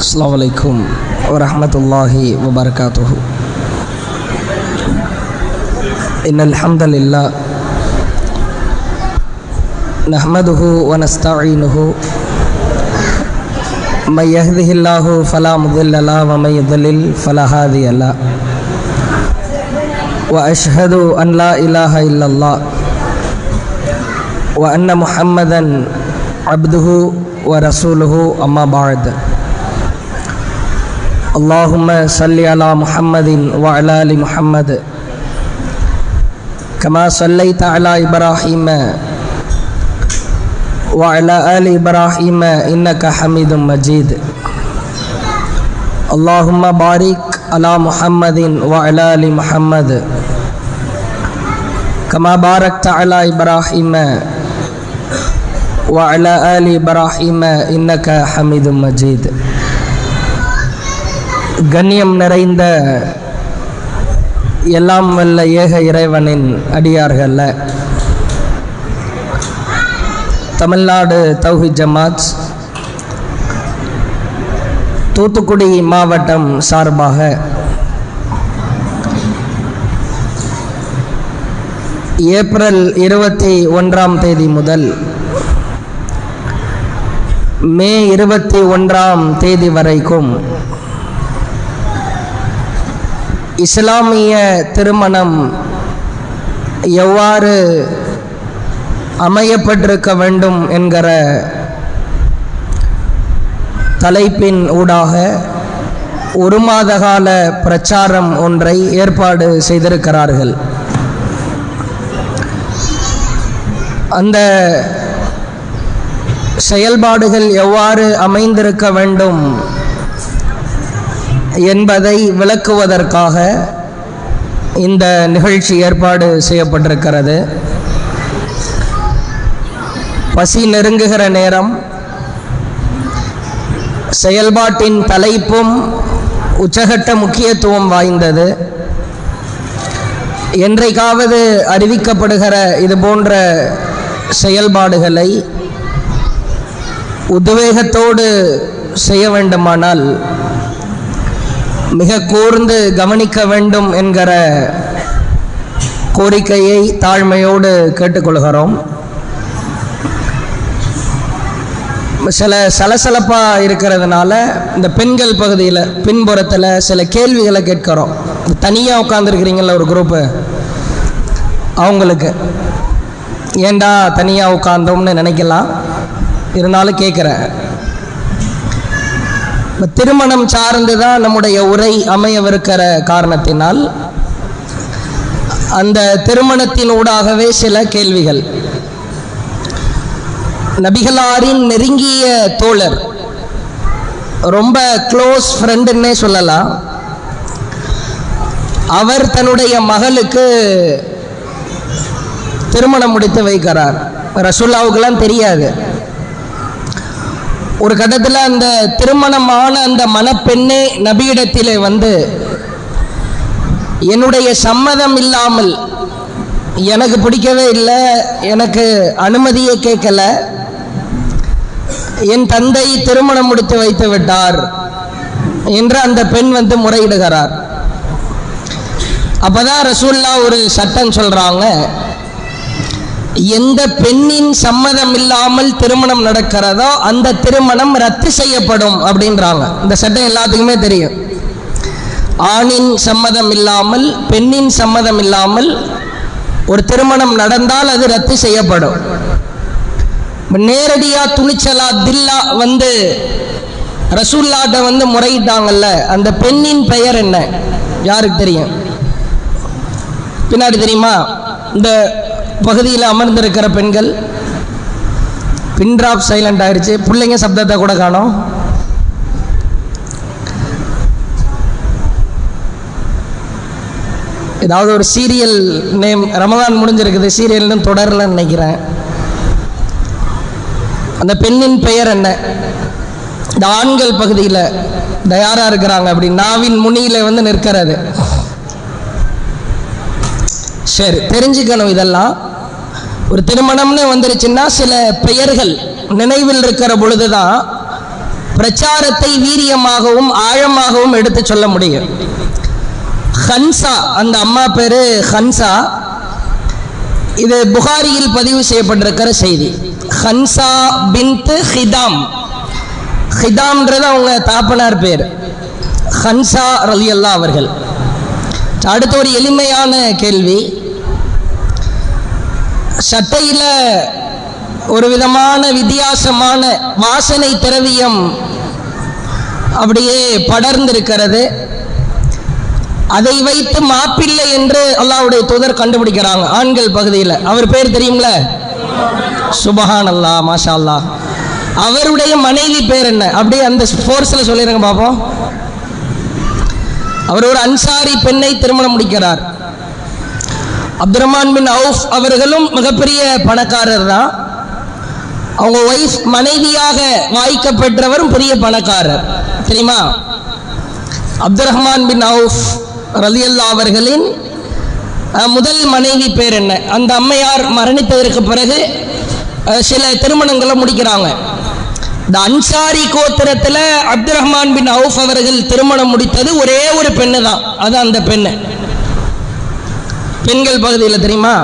अस्सलामुअलैकुम वरहमतुल्लाहि वबरकातुहु। इन्नल हम्दलिल्लाह नहमदुहु व नस्तईनुहु मय यहदिहिल्लाहु फला मुदिल्ल लहु व मय युद्लिल फला हादिय लहु व अशहदु अन ला इलाहा इल्लल्लाह व अन्न मुहम्मदन अब्दुहु व रसूलुहु अम्मा बाद। अल्लाहुम्मा सल्लि अला मुहम्मदिन व अला आलि मुहम्मद कमा सल्लैता अला इब्राहीम व अला आलि इब्राहीम इन्नका हमीदुम मजीद। अल्लाहुम्मा बारिक अला मुहम्मदिन व अला आलि मुहम्मद कमा बारकता अला इब्राहीम व अला आलि इब्राहीम इन्नका हमीदुम मजीद। கண்ணியம் நிறைந்த எல்லாம் வல்ல ஏக இறைவனின் அடியார்கள தமிழ்நாடு தௌஹீத் ஜமாத் தூத்துக்குடி மாவட்டம் சார்பாக ஏப்ரல் 21 முதல் மே 21 வரைக்கும் இஸ்லாமிய திருமணம் எவ்வாறு அமையப்பட்டிருக்க வேண்டும் என்கிற தலைப்பின் ஊடாக ஒரு மாத கால பிரச்சாரம் ஒன்றை ஏற்பாடு செய்திருக்கிறார்கள். அந்த செயல்பாடுகள் எவ்வாறு அமைந்திருக்க வேண்டும் என்பதை விளக்குவதற்காக இந்த நிகழ்ச்சி ஏற்பாடு செய்யப்பட்டிருக்கிறது. பசி நெருங்குகிற நேரம், செயல்பாட்டின் தலைப்பும் உச்சகட்ட முக்கியத்துவம் வாய்ந்தது. என்றைக்காவது அறிவிக்கப்படுகிற இது போன்ற செயல்பாடுகளை உத்வேகத்தோடு செய்ய வேண்டுமானால் மிக கூர்ந்து கவனிக்க வேண்டும் என்கிற கோரிக்கையை தாழ்மையோடு கேட்டுக்கொள்கிறோம். சில சலசலப்பாக இருக்கிறதுனால இந்த பெண்கள் பகுதியில் பின்புறத்தில் சில கேள்விகளை கேட்கிறோம். தனியாக உட்காந்துருக்கிறீங்கள ஒரு குரூப்பு, அவங்களுக்கு ஏண்டா தனியாக உட்காந்தோம்னு நினைக்கலாம், இருந்தாலும் கேட்குறேன். திருமணம் சார்ந்து தான் நம்முடைய உரை அமையவிருக்கிற காரணத்தினால் அந்த திருமணத்தின் ஊடாகவே சில கேள்விகள். நபிகளாரின் நெருங்கிய தோழர், ரொம்ப க்ளோஸ் ஃப்ரெண்டுன்னே சொல்லலாம், அவர் தன்னுடைய மகளுக்கு திருமணம் முடித்து வைக்கிறார். ரசூலுல்லாஹுக்கெல்லாம் தெரியாது. ஒரு கட்டத்தில் அந்த திருமணமான அந்த மணப்பெண்ணே நபியிடத்திலே வந்து, என்னுடைய சம்மதம் இல்லாமல், எனக்கு பிடிக்கவே இல்லை, எனக்கு அனுமதியை கேட்கல, என் தந்தை திருமணம் முடித்து வைத்து விட்டார் என்று அந்த பெண் வந்து முறையிடுகிறார். அப்பதான் ரசூலுல்லாஹ் ஒரு சட்டம் சொல்றாங்க, எந்த பெண்ணின் சம்மதம் இல்லாமல் திருமணம் நடக்கிறதோ அந்த திருமணம் ரத்து செய்யப்படும் அப்படின்றாங்க. இந்த சட்டம் எல்லாத்துக்குமே தெரியும். ஆணின் சம்மதம் இல்லாமல், பெண்ணின் சம்மதம் இல்லாமல் ஒரு திருமணம் நடந்தால் அது ரத்து செய்யப்படும். நேரடியா துணிச்சலா தில்லா வந்து ரசூலுல்லாஹ்ட்ட வந்து முறையிட்டாங்கல்ல, அந்த பெண்ணின் பெயர் என்ன யாருக்கு தெரியும்? பின்னாடி தெரியுமா? இந்த பகுதியில் அமர்ந்திருக்கிற பெண்கள், பின் டிராப் சைலண்ட் ஆயிடுச்சு, பிள்ளைங்க சப்தத்தை கூட காணோம். ஏதாவது ஒரு சீரியல் நேம், ரமதான் முடிஞ்சிருக்குது, சீரியல்னு தொடரலன்னு நினைக்கிறேன். அந்த பெண்ணின் பெயர் என்ன? இந்த ஆண்கள் பகுதியில் தயாரா இருக்கிறாங்க, அப்படி நாவின் முனியில வந்து நிற்கிறது. சரி, தெரிஞ்சுக்கணும். இதெல்லாம் ஒரு திருமணம்னு வந்துருச்சுன்னா சில பெயர்கள் நினைவில் இருக்கிற பொழுதுதான் பிரச்சாரத்தை வீரியமாகவும் ஆழமாகவும் எடுத்து சொல்ல முடியும். ஹன்சா, அந்த அம்மா பேரு ஹன்சா. இது புகாரியில் பதிவு செய்யப்பட்டிருக்கிற செய்தி. ஹன்சா பின்த் ஹிதாம். ஹிதாம்ன்றது அவங்க தாப்பனார் பேர், ஹன்சா ரலியல்லாஹு அவர்கள். அடுத்த ஒரு எளிமையான கேள்வி. சட்டையில ஒரு விதமான வித்தியாசமான வாசனை திரவியம் அப்படியே படர்ந்திருக்கிறது. அதை வைத்து மாப்பிள்ளை என்று அல்லாஹ்வுடைய தூதர் கண்டுபிடிக்கிறாங்க ஆண்கள் பகுதியில். அவர் பேர் தெரியுங்களா? சுபஹான் அல்லாஹ், மாஷா அல்லாஹ். அவருடைய மனைவி பேர் என்ன? அப்படியே அந்த ஃபோர்ஸில் சொல்லிடுங்க பாப்போம். அவர் ஒரு அன்சாரி பெண்ணை திருமணம் முடிக்கிறார். அப்துர்ரஹ்மான் பின் அவுஃப் அவர்களும் மிகப்பெரிய பணக்காரர் தான். அவங்க ஒய்ஃப் மனைவியாக வாய்க்கப்பெற்றவரும் பெரிய பணக்காரர், தெரியுமா? அப்துர்ரஹ்மான் பின் அவுஃப் ரலியல்லாஹு அவர்களின் முதல் மனைவி பேர் என்ன? அந்த அம்மையார் மரணித்ததற்கு பிறகு சில திருமணங்களை முடிக்கிறாங்க. இந்த அன்சாரி கோத்திரத்தில் அப்துர்ரஹ்மான் பின் அவுஃப் அவர்கள் திருமணம் முடித்தது ஒரே ஒரு பெண்ணு தான். அது அந்த பெண்ணு பெண்கள் பகுதியில் தெரியுமா?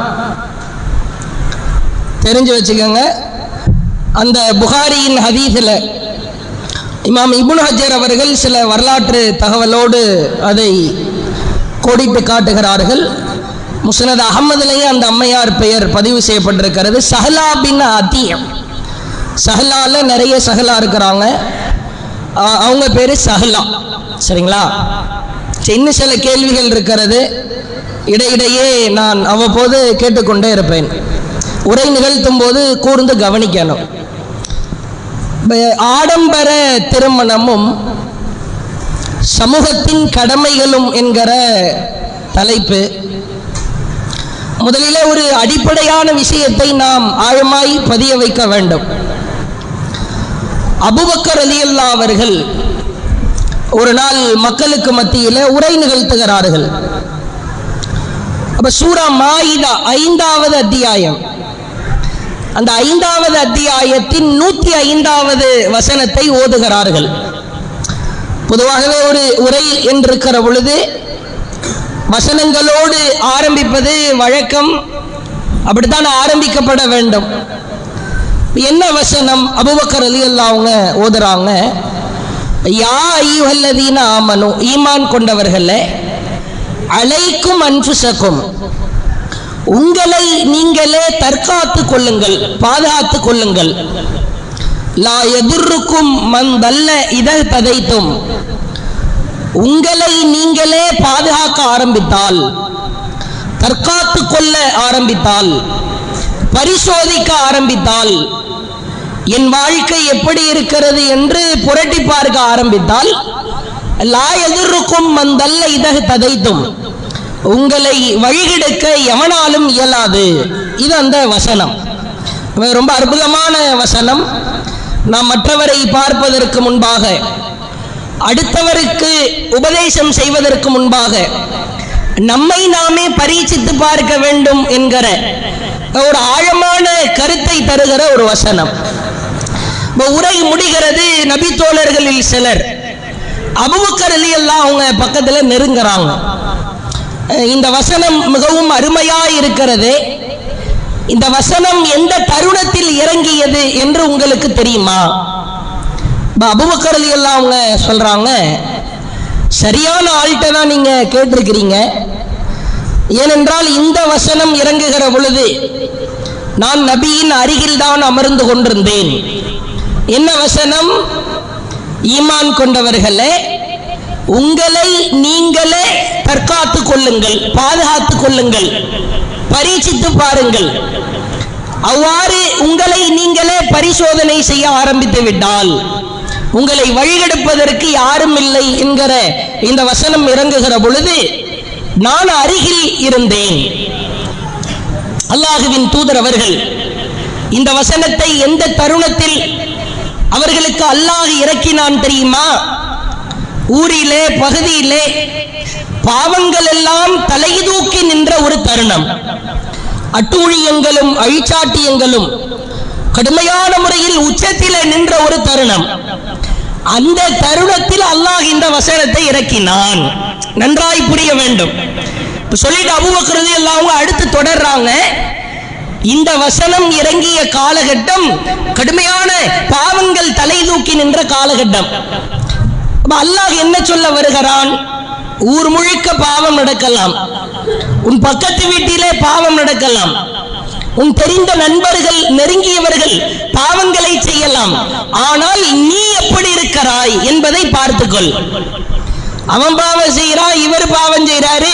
தெரிஞ்சு வச்சுக்கோங்க. அந்த புகாரியின் ஹதீஸில் இமாம் இப்னு ஹஜர் அவர்கள் சில வரலாற்று தகவலோடு அதை கோடிட்டு காட்டுகிறார்கள். முஸ்னத் அஹமதுலேயே அந்த அம்மையார் பெயர் பதிவு செய்யப்பட்டிருக்கிறது. சஹலா பின் அதியம். சஹலால நிறைய சஹலா இருக்கிறாங்க, அவங்க பேரு சஹலா. சரிங்களா? இன்னும் சில கேள்விகள் இருக்கிறது, இடையிடையே நான் அவ்வப்போது கேட்டுக்கொண்டே இருப்பேன். உரை நிகழ்த்தும் போது கூர்ந்து கவனிக்கணும். ஆடம்பர திருமணமும் சமூகத்தின் கடமைகளும் என்கிற தலைப்பு. முதலிலே ஒரு அடிப்படையான விஷயத்தை நாம் ஆழமாய் பதிய வைக்க வேண்டும். அபூபக்கர் ரலியல்லாஹு அவர்கள் ஒரு நாள் மக்களுக்கு மத்தியில் உரை நிகழ்த்துகிறார்கள். அப்ப சூரா மாயிதா 5வது அத்தியாயம், அந்த 5வது அத்தியாயத்தின் 105வது வசனத்தை ஓதுகிறார்கள். பொதுவாகவே ஒரு உரை என்றிருக்கிற பொழுது வசனங்களோடு ஆரம்பிப்பது வழக்கம், அப்படித்தான் ஆரம்பிக்கப்பட வேண்டும். என்ன வசனம்? அபூபக்கர் ரலியல்லாஹு அவங்க ஓதுறாங்க, யா அய்யுஹல்லதீன ஆமனு, ஈமான் கொண்டவர்களே, அலைக்கும் அன்ஃபுஸக்கும், உங்களை நீங்களே தற்காத்து கொள்ளுங்கள், பாதுகாத்து கொள்ளுங்கள். லா யதுர்ருக்கும் மன் தல்ல இதா ததைத்தும், உங்களை நீங்களே பாதுகாக்க ஆரம்பித்தால், தற்காத்து கொள்ள ஆரம்பித்தால், பரிசோதிக்க ஆரம்பித்தால், என் வாழ்க்கை எப்படி இருக்கிறது என்று புரட்டி பார்க்க ஆரம்பித்தால், லா யதுர்ருக்கும் மன் தல்ல இதா ததைத்தும், உங்களை வழிகெடுக்க எவனாலும் இயலாது. இது அந்த வசனம். ரொம்ப அற்புதமான வசனம். நாம் மற்றவரை பார்ப்பதற்கு முன்பாக, அடுத்தவருக்கு உபதேசம் செய்வதற்கு முன்பாக நம்மை நாமே பரீட்சித்து பார்க்க வேண்டும் என்கிற ஒரு ஆழமான கருத்தை தருகிற ஒரு வசனம். உரை முடிகிறது. நபி தோழர்களில் சிலர் அபூபக்கர் ரலியல்லாஹு அவங்க பக்கத்தில் நெருங்குறாங்க. இந்த வசனம் மிகவும் அருமையாய் இருக்கிறது. இந்த வசனம் எந்த தருணத்தில் இறங்கியது என்று உங்களுக்கு தெரியுமா? அபூபக்கர் ரலியல்லாஹு அவங்க சொல்றாங்க, சரியான ஆள்கிட்ட தான் நீங்க கேட்டிருக்கிறீங்க. ஏனென்றால் இந்த வசனம் இறங்குகிற பொழுது நான் நபியின் அருகில் தான் அமர்ந்து கொண்டிருந்தேன். என்ன வசனம்? ஈமான் கொண்டவர்களே, உங்களை நீங்களே தற்காத்து கொள்ளுங்கள், பாதுகாத்து கொள்ளுங்கள், பரீட்சித்து பாருங்கள். அவ்வாறு உங்களை நீங்களே பரிசோதனை செய்ய ஆரம்பித்து விட்டால் உங்களை வழிகெடுப்பதற்கு யாரும் இல்லை என்கிற இந்த வசனம் இறங்குகிற பொழுது நான் அருகில் இருந்தேன். அல்லாஹுவின் தூதர் அவர்கள் இந்த வசனத்தை எந்த தருணத்தில் அவர்களுக்கு அல்லாஹ் இறக்கினான் தெரியுமா? ஊரிலே, பகுதியிலே பாவங்கள் எல்லாம் தலைதூக்கி நின்ற ஒரு தருணம். அட்டூழியங்களும் அழிச்சாட்டியங்களும் கடுமையான முறையில் உச்சத்திலே நின்ற ஒரு தருணம். அந்த தருணத்தில் அல்லாஹ் இந்த வசனத்தை இறக்கினான். நன்றாய் புரிய வேண்டும். சொல்லிட்டு அபூபக்கர் ரலியல்லாஹு அன்ஹு அடுத்து தொடர்றாங்க. இந்த வசனம் இறங்கிய காலகட்டம் கடுமையான பாவங்கள் தலை தூக்கி நின்ற காலகட்டம். அல்லாஹ் என்ன சொல்ல வருகிறான்? ஊர் முழுக்க பாவம் நடக்கலாம், உன் பக்கத்து வீட்டிலே பாவம் நடக்கலாம், உன் தெரிந்த நண்பர்கள் நெருங்கியவர்கள் பாவங்களை செய்யலாம், ஆனால் நீ எப்படி இருக்கிறாய் என்பதை பார்த்துக்கொள். அவன் பாவம் செய்யறான், இவர் பாவம் செய்யறாரு,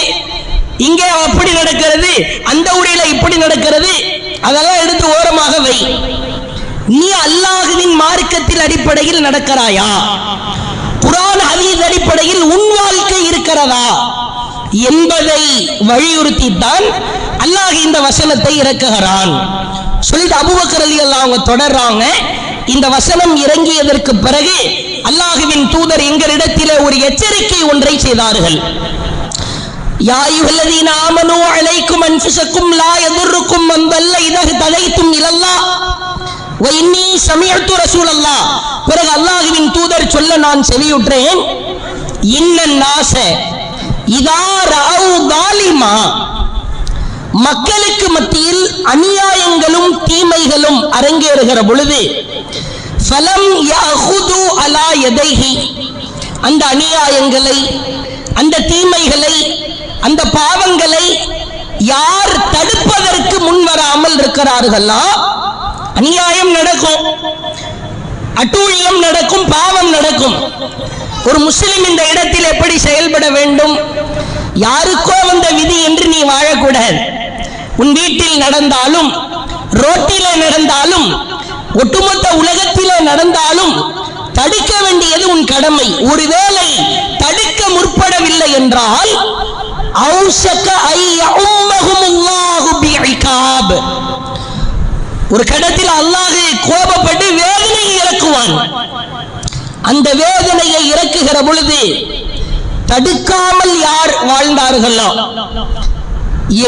இங்கே அப்படி நடக்கிறது, அந்த ஊரில இப்படி நடக்கிறது, அதெல்லாம் எடுத்து ஓரமாக வை. நீ அல்லாஹ்வின் மார்க்கத்தில் அடிப்படையில் நடக்கிறாயா? குர்ஆன் ஹதீஸ் அடிப்படையில் உன் வாழ்க்கை இருக்கிறதா என்பதை வலியுறுத்தித்தான் அல்லாஹ் இந்த வசனத்தை இறக்குகிறான். சொல்லிட்டு அபூபக்கர் ரலியல்லாஹு அன்ஹு தொடர்றாங்க. இந்த வசனம் இறங்கியதற்கு பிறகு அல்லாஹ்வின் தூதர் எங்களிடத்திலே ஒரு எச்சரிக்கை ஒன்றை செய்தார்கள். யா அய்யுஹல்லதீன ஆமனூ அலைக்கும் அன்ஃபுஸக்கும் லா யதுர்ருக்கும் மன் தல்ல இதா ததைத்தும் இலல்லாஹ் வ இன்னீ சமிஅத்து ரசூலல்லாஹ். பிறகு அல்லாஹ்வின் தூதர் சொல்ல நான் செவியுற்றேன். இன்னன் நாஸ இதா ரஅவு தாலிமா, மக்களுக்கு மத்தியில் அநியாயங்களும் தீமைகளும் அரங்கேறுகிற பொழுது ஃபலம் யஅஹுது அலா யதைஹி, அந்த அநியாயங்களை, அந்த தீமைகளை, அந்த பாவங்களை யார் தடுப்பதற்கு முன்வராமல் இருக்கிறார்களோ, அநியாயம் நடக்கும், அட்டூழியம் நடக்கும், பாவம் நடக்கும். ஒரு முஸ்லிம் இந்த இடத்தில் எப்படி செயல்பட வேண்டும்? யாருக்கோ வந்த விதி என்று நீ வாழக்கூடாது. உன் வீட்டில் நடந்தாலும், ரோட்டிலே நடந்தாலும், ஒட்டுமொத்த உலகத்திலே நடந்தாலும் தடுக்க வேண்டியது உன் கடமை. ஒருவேளை தடுக்க முற்படவில்லை என்றால் ஒரு கடத்தில் அல்லாஹ் கோபப்பட்டு வேதனையை இறக்குவான். அந்த வேதனையை இறக்குகிற பொழுது தடுக்காமல் யார் வாழ்ந்தார்களோ,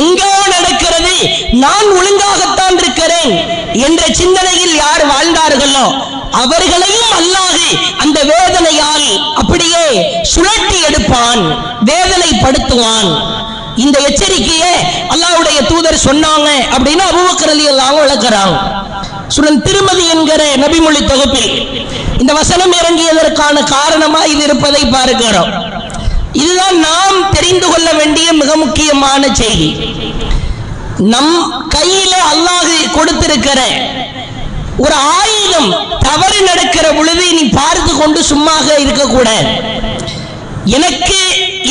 எங்கோ நடக்கிறது, நான் ஒழுங்காகத்தான் இருக்கிறேன் என்ற சிந்தனையில் யார் வாழ்ந்தார்களோ அவர்களையும் அல்லாஹ் அந்த வேதனையால் அப்படியே சுழட்டி எடுப்பான், வேதனைப்படுத்துவான். இந்த எச்சரிக்கையை அல்லாஹ்வுடைய தூதர் சொன்னாங்க அப்படின்னு அபூபக்கர் ரலியல்லாஹு அன்ஹு விளக்குறாங்க. சுனன் திருமதி என்கிற நபிமொழி தொகுப்பில் இந்த வசனம் இறங்கியதற்கான காரணமா இது இருப்பதை பார்க்கிறோம். இதுதான் நாம் தெரிந்து கொள்ள வேண்டிய மிக முக்கியமான செய்தி. நம் கையில அல்லாஹ் கொடுத்திருக்கிற ஒரு ஆயுதம் தவறு நடக்கிற பொழுது நீ பார்த்து கொண்டு சும்மாக இருக்கக்கூடாது. எனக்கு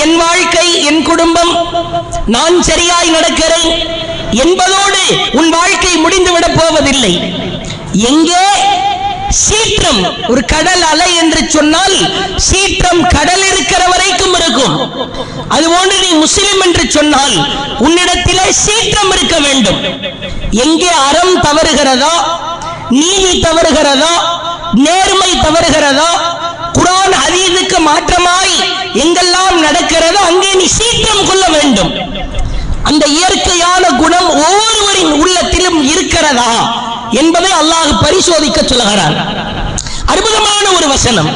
என் வாழ்க்கை, என் குடும்பம், நான் சரியாய் நடக்கிறேன் என்பதோடு உன் வாழ்க்கை முடிந்துவிடப் போவதில்லை. எங்கே சீற்றம், ஒரு கடல் அலை என்று சொன்னால் சீற்றம் கடல் இருக்கிற வரைக்கும் இருக்கும். அதுபோன்று நீ முஸ்லிம் என்று சொன்னால் உன்னிடத்திலே சீற்றம் இருக்க வேண்டும். எங்கே அறம் தவறுகிறதோ, நீதி தவறுகிறதோ, நேர்மை தவறுகிறதோ, குர்ஆன் ஹதீஸுக்கு மாற்றமாய் எங்கெல்லாம் நடக்கிறதோ அங்கே நீ சீற்றம் கொள்ள வேண்டும். அந்த இயற்கையான குணம் ஒவ்வொருவரின் உள்ளத்திலும் இருக்கிறதா என்பதை அல்லாஹ் பரிசோதிக்க சொல்கிறான். அற்புதமான ஒரு வசனம்.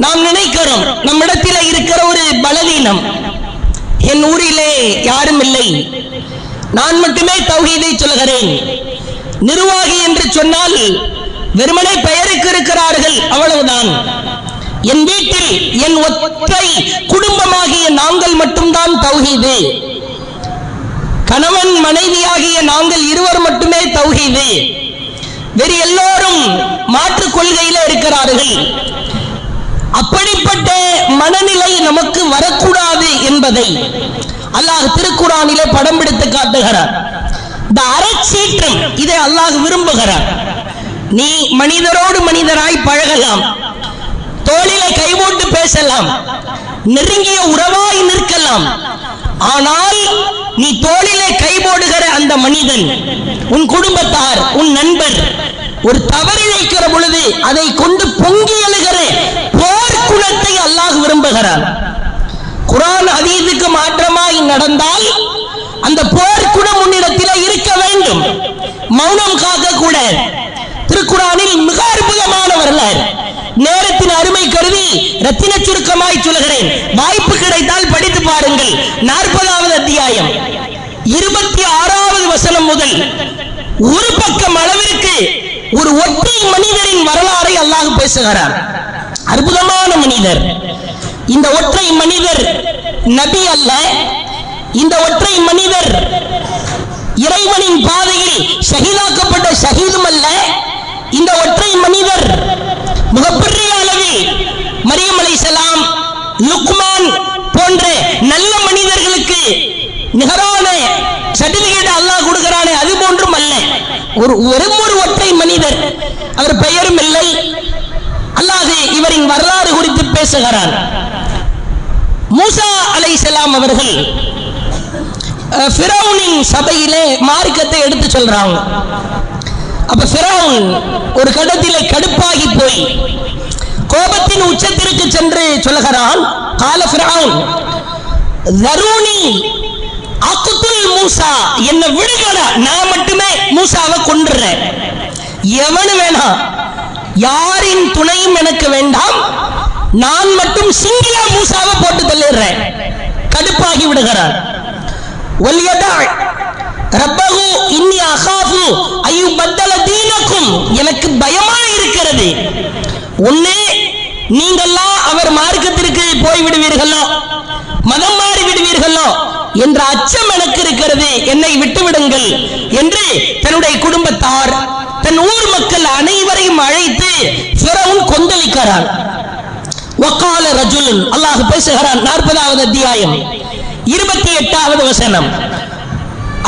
நாம் நினைக்கிறோம் நம்மிடத்தில் இருக்கிற ஒரு பலவீனம், என் ஊரிலே யாரும் இல்லை, நான் மட்டுமே தௌஹீதை சொல்கிறேன், நிர்வாகி என்று சொன்னால் வெறுமனே பெயருக்கு இருக்கிறார்கள், அவ்வளவுதான், என் வீட்டில் என் ஒற்றை குடும்பமாகிய நாங்கள் மட்டும்தான் தௌஹீது, கணவன் மனைவியாகிய நாங்கள் இருவர் மட்டுமே தௌஹீது, வேறு எல்லோரும் மாற்று கொள்கையில இருக்கிறார்கள். அப்படிப்பட்ட மனநிலை நமக்கு வரக்கூடாது என்பதை அல்லாஹ் திருக்குர்ஆனிலே படம் பிடித்து காட்டுகிறார். இந்த அறச்சீற்றம் இதை அல்லாஹ் விரும்புகிறார். நீ மனிதரோடு மனிதராய் பழகலாம், தோளிலே கைபோட்டு பேசலாம், நெருங்கிய உறவாய் நிற்கலாம். ஆனால் நீ தோளிலே கைபோடுகிற அந்த மனிதன், உன் குடும்பத்தார், உன் நண்பர் ஒரு தவறிழைக்கிற பொழுது அதை கொண்டு பொங்கி எழுகிற போர்க்குணத்தை அல்லாஹ் விரும்புகிறார். குர்ஆன் ஹதீஸுக்கு மாற்றமாய் நடந்தால் அந்த போர்க்குணம் உன்னிடத்தில் இருக்க வேண்டும். மௌனம் காக்க கூட திருக்குர்ஆனில் மிக அற்புதமான வரலாறு. நேரத்தின் அருமை ரத்தின சுருக்கமாய் சொல்கிறேன், வாய்ப்பு கிடைத்தால் படித்து பாருங்கள். 40வது அத்தியாயம் 26வது வசனம் முதல் ஒரு பக்கம் அளவிற்கு ஒரு ஒற்றை மனிதரின் வரலாறை அல்லாஹ் பேசுகிறார். அற்புதமான மனிதர். இந்த ஒற்றை மனிதர் நபி அல்ல, இந்த ஒற்றை மனிதர் இறைவனின் பாதையில் ஷஹீதாக்கப்பட்ட ஷஹீதும் அல்ல. இந்த ஒற்றை மனிதர் மிகப்பெரிய அளவில் மரியம் அலைஹிஸ்ஸலாம், லுக்மான் போன்ற நல்ல மனிதர்களுக்கு நிகரான சர்டிபிகேட் அல்லாஹ் கொடுக்கிறானே அது போன்றும் அல்ல. வெறும் ஒரு ஒற்றை மனிதர், அவர் பெயரும் இல்லை. அல்லாஹ் இவரின் வரலாறு குறித்து பேசுகிறான். மூசா அலைஹிஸ்ஸலாம் அவர்கள் ஃபிரௌனின் சபையிலே மார்க்கத்தை எடுத்து சொல்றாங்க. அப்ப ஃபிரௌன் ஒரு கட்டத்திலே கடுப்பாகி போய் கோபத்தின் உச்சத்திற்கு சென்று சொல்லுகிறான். கால ஃபிரௌன் தரூனி அக்துல் மூசா, என்ன விடுங்கடா, நான் மட்டுமே மூசாவை கொன்றுறேன். எவனு வேணாம், யாரின் துணையும் எனக்கு வேண்டாம், நான் மட்டும் சிங்கிளா மூசாவை போட்டு தள்ளிடுறேன். கடுப்பாகி விடுகிறார். ரப்பஹு இன்னி அகாஃபு அய்யுபத்தல தீனக்கும், எனக்கு பயமா இருக்கிறது, ஒண்ணே நீங்கள்லாம் அவர் மார்க்கத்திற்கு போய் விடுவீர்களோ, மதம் மாறி விடுவீர்களோ என்ற அச்சம் எனக்கு இருக்கிறது, என்னை விட்டுவிடுங்கள் என்று தன்னுடைய குடும்பத்தார், தன் ஊர் மக்கள் அனைவரையும் அழைத்து ஃபிரௌன் கொந்தளிக்கிறான். வகால ரஜுலுன், அல்லாஹ் பேசுகிறான். 40வது அத்தியாயம் 28வது வசனம்.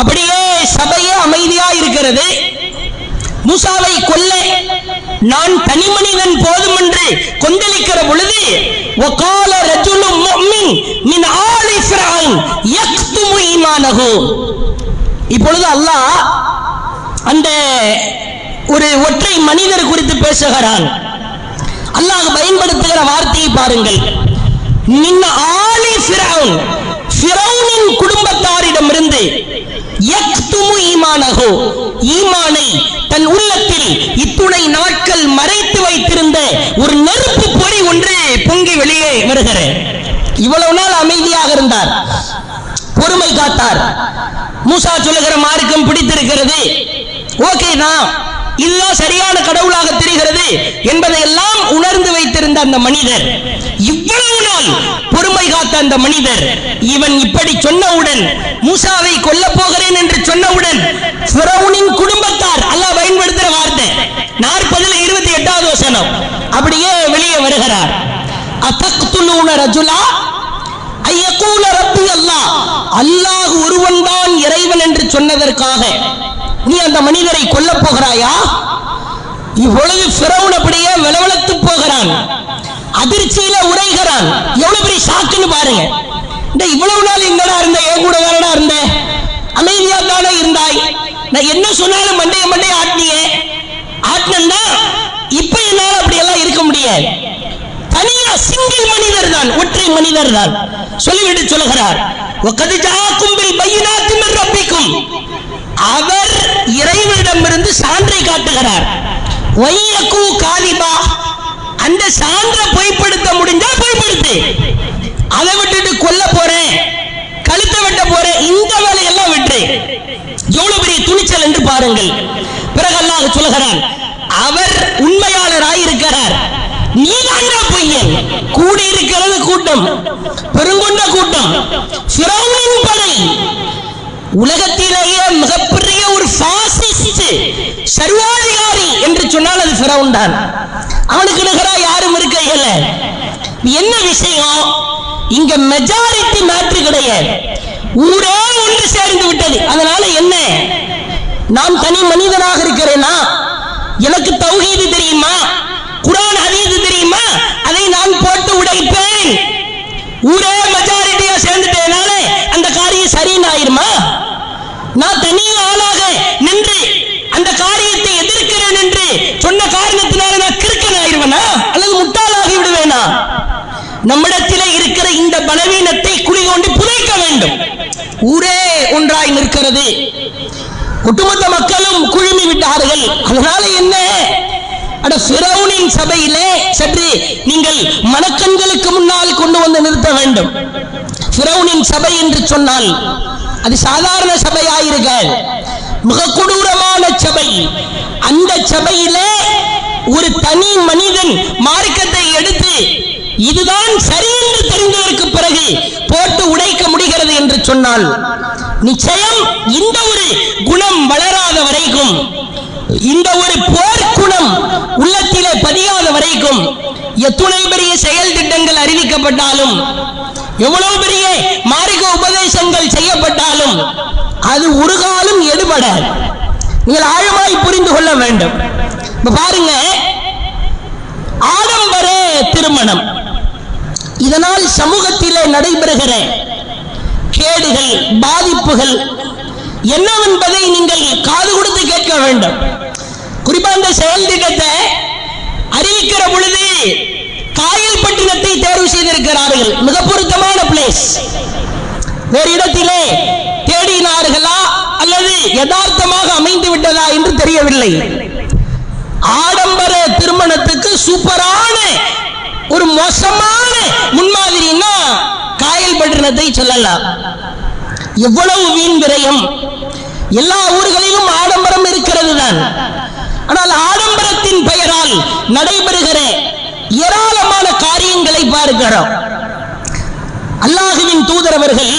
அப்படியே சபையே அமைதியா இருக்கிறது. மூசாவை கொல்ல நான் தனி மனிதன் போதும் என்று கொந்தளிக்கிற பொழுது வகால ரஜுலுன் முஃமின் மின் ஆலி ஃபிரௌன் யக்துமு ஈமானஹு, இப்பொழுது அல்லாஹ் அந்த ஒரு ஒற்றை மனிதர் குறித்து பேசுகிறான். அல்லாஹ் பயன்படுத்துகிற வார்த்தையை பாருங்கள். மின் ஆலி ஃபிரௌன், ஃபிரௌனின் குடும்பத்தாரிடமிருந்து யக்துமு ஈமானஹு, ஈமானை தன் உள்ளத்தில் இத்துணை நாட்கள் மறைத்து வைத்திருந்த ஒரு நெருப்பு பொறி ஒன்று பொங்கி வெளியே வருகிறது. இவ்வளவு நாள் அமைதியாக இருந்தார், பொறுமை காத்தார். மூசா சொல்லுகிற மார்க்கம் பிடித்திருக்கிறது, ஓகே தான், இதுதான் சரியான கடவுளாக தெரிகிறது என்பதை எல்லாம் உணர்ந்து வைத்திருந்த அந்த மனிதர், இவ்வளவு நாள் பொறுமை காத்த அந்த மனிதர், இவன் இப்படி சொன்னவுடன், மூசாவை கொல்ல போகிறேன் என்று சொன்னவுடன் ஃபிரௌனின் குடும்பத்தார், அல்லாஹ் பயன்படுத்துகிற வார்த்தை 40-28வது வசனம், அப்படியே வெளியே வருகிறார். அத்தக்துலூன ரஜுலா ஐயகூல ரப்பி அல்லாஹ், அல்லாஹ் ஒருவன் தான் இறைவன் என்று சொன்னதற்காக நீ அந்த மனிதரை கொல்ல போகிறாயா? இவ்வளவு ஃபிரௌன் அப்படியே விளவளத்து போகிறான், அதிர்ச்சியில உரைகிறான். எவ்வளவு பெரிய ஷாக்குன்னு பாருங்க. இவ்வளவு நாள் எங்கடா இருந்த, என் கூட வேறடா இருந்த, அமைதியா தானே இருந்தாய், நான் என்ன சொன்னாலும் மண்டைய ஆட்டினியே, ஆட்டினா இப்ப என்னால அப்படி எல்லாம் இருக்க முடியாது. தனியா சிங்கிள் மனிதர் தான், ஒற்றை மனிதர் தான். சொல்லிவிட்டு சொல்லுகிறார், அவர் இறைவனிடமிருந்து சான்றை காட்டுகிறார். வையகு காதிபா, அந்த சான்றை பொய்ப்படுத்த முடிஞ்சா பொய்ப்படுத்து, அதை விட்டுட்டு கொல்ல போறேன், கழுத்தை வெட்ட போறேன், இந்த வேலையெல்லாம் விட்டு. எவ்வளவு பெரிய துணிச்சல் என்று பாருங்கள். பிறகு அல்லாஹ் சொல்லுகிறான், அவர் உண்மையாளராய் இருக்கிறார், நீதாங்க பொய்யன். கூடியிருக்கிறது கூட்டம், பெருங்கொண்ட கூட்டம், ஃபிரௌனின் படை, உலகத்திலேயே மிகப்பெரிய ஒரு பாசிஸ்ட் சர்வாதிகாரி என்று சொன்னால் அது ஃபிரௌன் தான். அவனுக்கு நிகரா யாரும் இருக்க இயல. என்ன விஷயம், இங்க மெஜாரிட்டி மேட்ரு கிடையாது, ஊரே ஒன்று சேர்ந்து விட்டது. அதனால என்ன, நான் தனி மனிதனாக இருக்கிறேனா, எனக்கு தௌஹீது தெரியுமா, குர்ஆன் ஹதீஸ் தெரியுமா, அதை நான் போட்டு உடைப்பேன். ஊரே மெஜாரிட்டியா சேர்ந்துட்டேனால அந்த காரியம் சரின்னு ஆயிருமா? நான் தனி ஆளாக நின்று அந்த காரியத்தை எதிர்க்கிறேன் என்று சொன்ன காரணத்தினால நான் கிறுக்கன் ஆயிருவேனா அல்லது முட்டாளாகி விடுவேனா? நம்மிடத்திலே இருக்கிற இந்த பலவீனத்தை குழி தோண்டி புதைக்க வேண்டும். ஊரே ஒன்றாய் நிற்கிறது, ஒட்டுமொத்த மக்களும் குழுமி விட்டார்கள். அதனால என்ன, அட ஃபிரௌனின் சபையிலே சற்று நீங்கள் மனக்கண்களுக்கு முன்னால் கொண்டு வந்து நிறுத்த வேண்டும். ஃபிரௌனின் சபை என்று சொன்னால் அது சாதாரண சபையாயிருக்க, மிக கொடூரமான சபை. அந்த சபையிலே ஒரு தனி மனிதன் மார்க்கத்தை எடுத்து இதுதான் சரி என்று தெரிந்ததற்கு பிறகு போட்டு உடைக்க முடிகிறது என்று சொன்னால் நிச்சயம் இந்த ஒரு குணம் வளராத வரைக்கும், இந்த ஒரு போர்க்குணம் உள்ளத்திலே பதியாத வரைக்கும் எத்துணை பெரிய செயல் திட்டங்கள் அறிவிக்கப்பட்டாலும், எவ்வளவு பெரிய மார்க்க உபதேசங்கள் செய்யப்பட்டாலும் அது ஒரு காலம் எடுபடாது. நீங்கள் ஆழமாய் புரிந்து கொள்ள வேண்டும். இப்ப பாருங்க, ஆடம்பர திருமணம், இதனால் சமூகத்திலே நடைபெறுகிற கேடுகள், பாதிப்புகள் என்னவென்பதை நீங்கள் காது கொடுத்து கேட்க வேண்டும். குறிப்பா இந்த செயல் திட்டத்தை அறிவிக்கிற பொழுது காயல்பட்டினத்தை தேர்வு செய்திருக்கிறார்கள். மிக பொருத்தமான பிளேஸ். வேறு இடத்திலே தேடினார்களா அல்லது யதார்த்தமாக அமைந்து விட்டதா என்று தெரியவில்லை. ஆடம்பர திருமணத்துக்கு சூப்பரான ஒரு மோசமான முன்மாதிரின்னா காயல்பட்டினத்தை சொல்லலாம். எவ்வளவு வீண் விரயம்! எல்லா ஊர்களிலும் ஆடம்பரம் இருக்கிறது தான். ஆனால் ஆடம்பரத்தின் பெயரால் நடைபெறுகிற ஏராளமான காரியங்களை பார்க்கிறோம். அல்லாஹ்வின் தூதர் அவர்கள்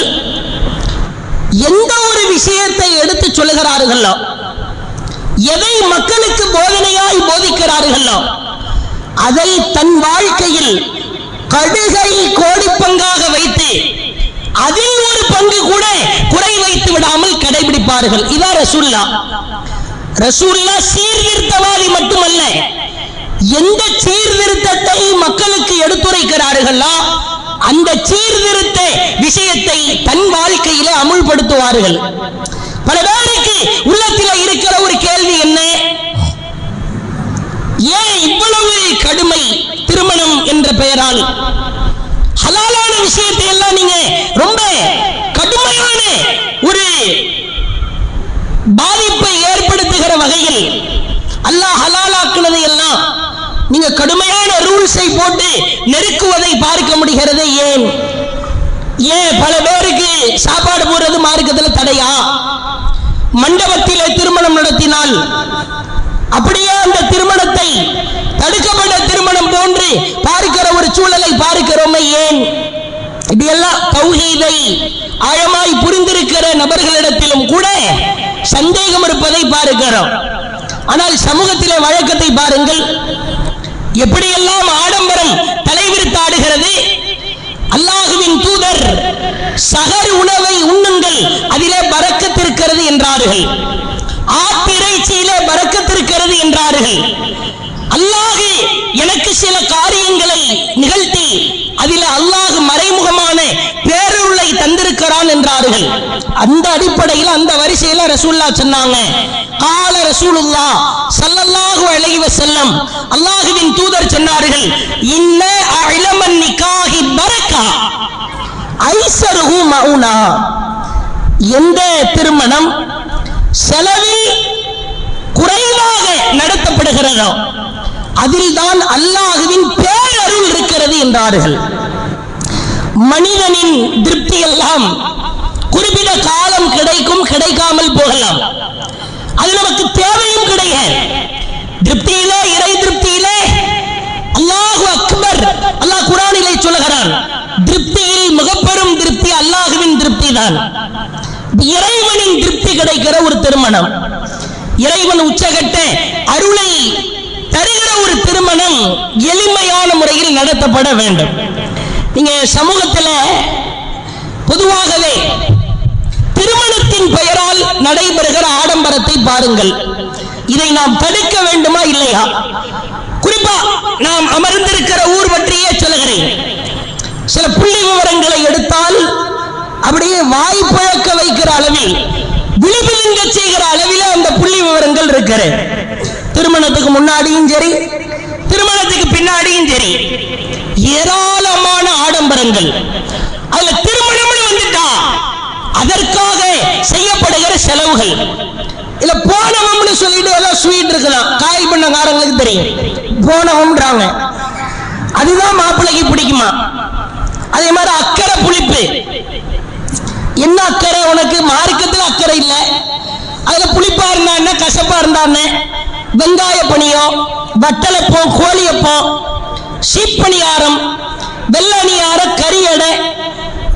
எந்த ஒரு விஷயத்தை எடுத்து சொல்லுகிறார்களோ, எதை மக்களுக்கு போதனையாய் போதிக்கிறார்களோ, அதை தன் வாழ்க்கையில் கடுகை கோடிப்பங்காக வைத்து அதில் ஒரு பங்கு கூட குறை வைத்து விடாமல் கடைபிடிப்பார்கள். இதா ரசூல்லா. ரசூல்லா சீர்திருத்தவாதி மட்டுமல்ல, எந்த சீர்திருத்தத்தை மக்களுக்கு எடுத்துரைக்கிறார்களோ அந்த சீர்திருத்த விஷயத்தை தன் வாழ்க்கையில அமுல்படுத்துவார்கள். பல பேருக்கு உள்ளத்தில் இருக்கிற ஒரு கேள்வி என்ன, ஏன் இவ்வளவு கடுமை திருமணம் என்ற பெயரால்? ஹலாலான விஷயத்தை எல்லாம் நீங்க ரொம்ப கடுமையான ஒரு பாதிப்பை ஏற்படுத்துகிற வகையில் அல்லாஹ் ஹலாலாக்குனதை எல்லாம் நீங்க கடுமையான ரூல்ஸை போட்டு நெருக்குவதை பார்க்க முடிகிறது. ஏன் ஏன் பல பேருக்கு சாப்பாடு போடுறது மார்க்கத்தில் தடையா? மண்டபத்திலே திருமணம் நடத்தினால் அப்படியே அந்த திருமணத்தை தடுக்கப்பட்ட திருமணம் போன்று பார்க்கிற ஒரு சூழலை பார்க்கிறோமே, ஏன்? இப்படியெல்லாம் தௌஹீதை ஆழமாய் புரிந்திருக்கிற நபர்களிடத்திலும் கூட சந்தேகம் இருப்பதை பார்க்கிறோம். ஆனால் சமூகத்திலே வழக்கத்தை பாருங்கள், எப்படியெல்லாம் ஆடம்பரம் தலைவிரித்தாடுகிறது. அல்லாஹ்வின் தூதர் சஹர் உணவை உண்ணுங்கள், அதிலே பரக்கத் இருக்கிறது என்றார்கள். ஆட்டிறைச்சியிலே பரக்கத் இருக்கிறது என்றார்கள். அல்லாஹ் எனக்கு சில காரியங்களை நிகழ்த்தி அதில் அல்லாஹ் மறைமுகமான பேருளை தந்திருக்கிறான் என்றார்கள். அந்த அடிப்படையில் அந்த வரிசையில ரசூலுல்லாஹ் சொன்னாங்க, கால ரசூலுல்லாஹ் ஸல்லல்லாஹு அலைஹி வஸல்லம், அல்லாஹ்வின் தூதர் சொன்னார்கள், இன்ன அலமன் நிகாஹி பரக்கா ஐஸருஹு மௌனா. எந்த திருமணம் செலவில் குறைவாக நடத்தப்படுகிறதோ அதில் தான் அல்லாஹ்வின் பேரருள் இருக்கிறது என்றார்கள். மனிதனின் திருப்தி எல்லாம் குறிப்பிட்ட காலம் கிடைக்கும், கிடைக்காமல் போகலாம். அது நமக்கு தேவையும் கிடையாது. திருப்தியிலே, இறை திருப்தியிலே அல்லாஹு அக்பர். அல்லாஹ் குர்ஆனிலே சொல்லுகிறான், திருப்தியில் மிகப்பெரும் திருப்தி அல்லாஹ்வின் திருப்தி தான். இறைவனின் திருப்தி கிடைக்கிற ஒரு திருமணம், இறைவன் உச்சகட்ட அருளை தருகிற ஒரு திருமணம் எளிமையான முறையில் நடத்தப்பட வேண்டும். நீங்க சமூகத்தில் பொதுவாகவே திருமணத்தின் பெயரால் நடைபெறுகிற ஆடம்பரத்தை பாருங்கள். இதை நாம் தடுக்க வேண்டுமா இல்லையா? குறிப்பா நாம் அமர்ந்திருக்கிற ஊர் பற்றியே சொல்லுகிறேன். சில புள்ளி விவரங்களை எடுத்தால் அப்படியே வாய்ப்பழக்க வைக்கிற அளவில், விழிப்புங்க செய்கிற அளவில் அந்த புள்ளி விவரங்கள் இருக்கிறது. திருமணத்துக்கு முன்னாடியும் சரி, திருமணத்துக்கு பின்னாடியும் சரி, ஏராளமான ஆடம்பரங்கள். அதுல திருமணம் வந்துட்டா அதற்காக செய்யப்படுகிற செலவுகள், இல்ல போனவம்னு சொல்லிட்டு ஏதோ ஸ்வீட் இருக்கலாம், காய் பண்ணக்காரங்களுக்கு தெரியும் போனவம்ன்றாங்க. அதுதான் மாப்பிள்ளைக்கு பிடிக்குமா? அதே மாதிரி அக்கறை புளிப்பு. என்ன அக்கறை உனக்கு? மார்க்கத்தில் அக்கறை இல்ல, அதுல புளிப்பா இருந்தா என்ன, கசப்பா இருந்தா என்ன? வெங்காய பணியம், வட்டலப்பம், கோழியப்பம், சீப்பணியாரம், வெள்ளணியாரம், கறி எடை,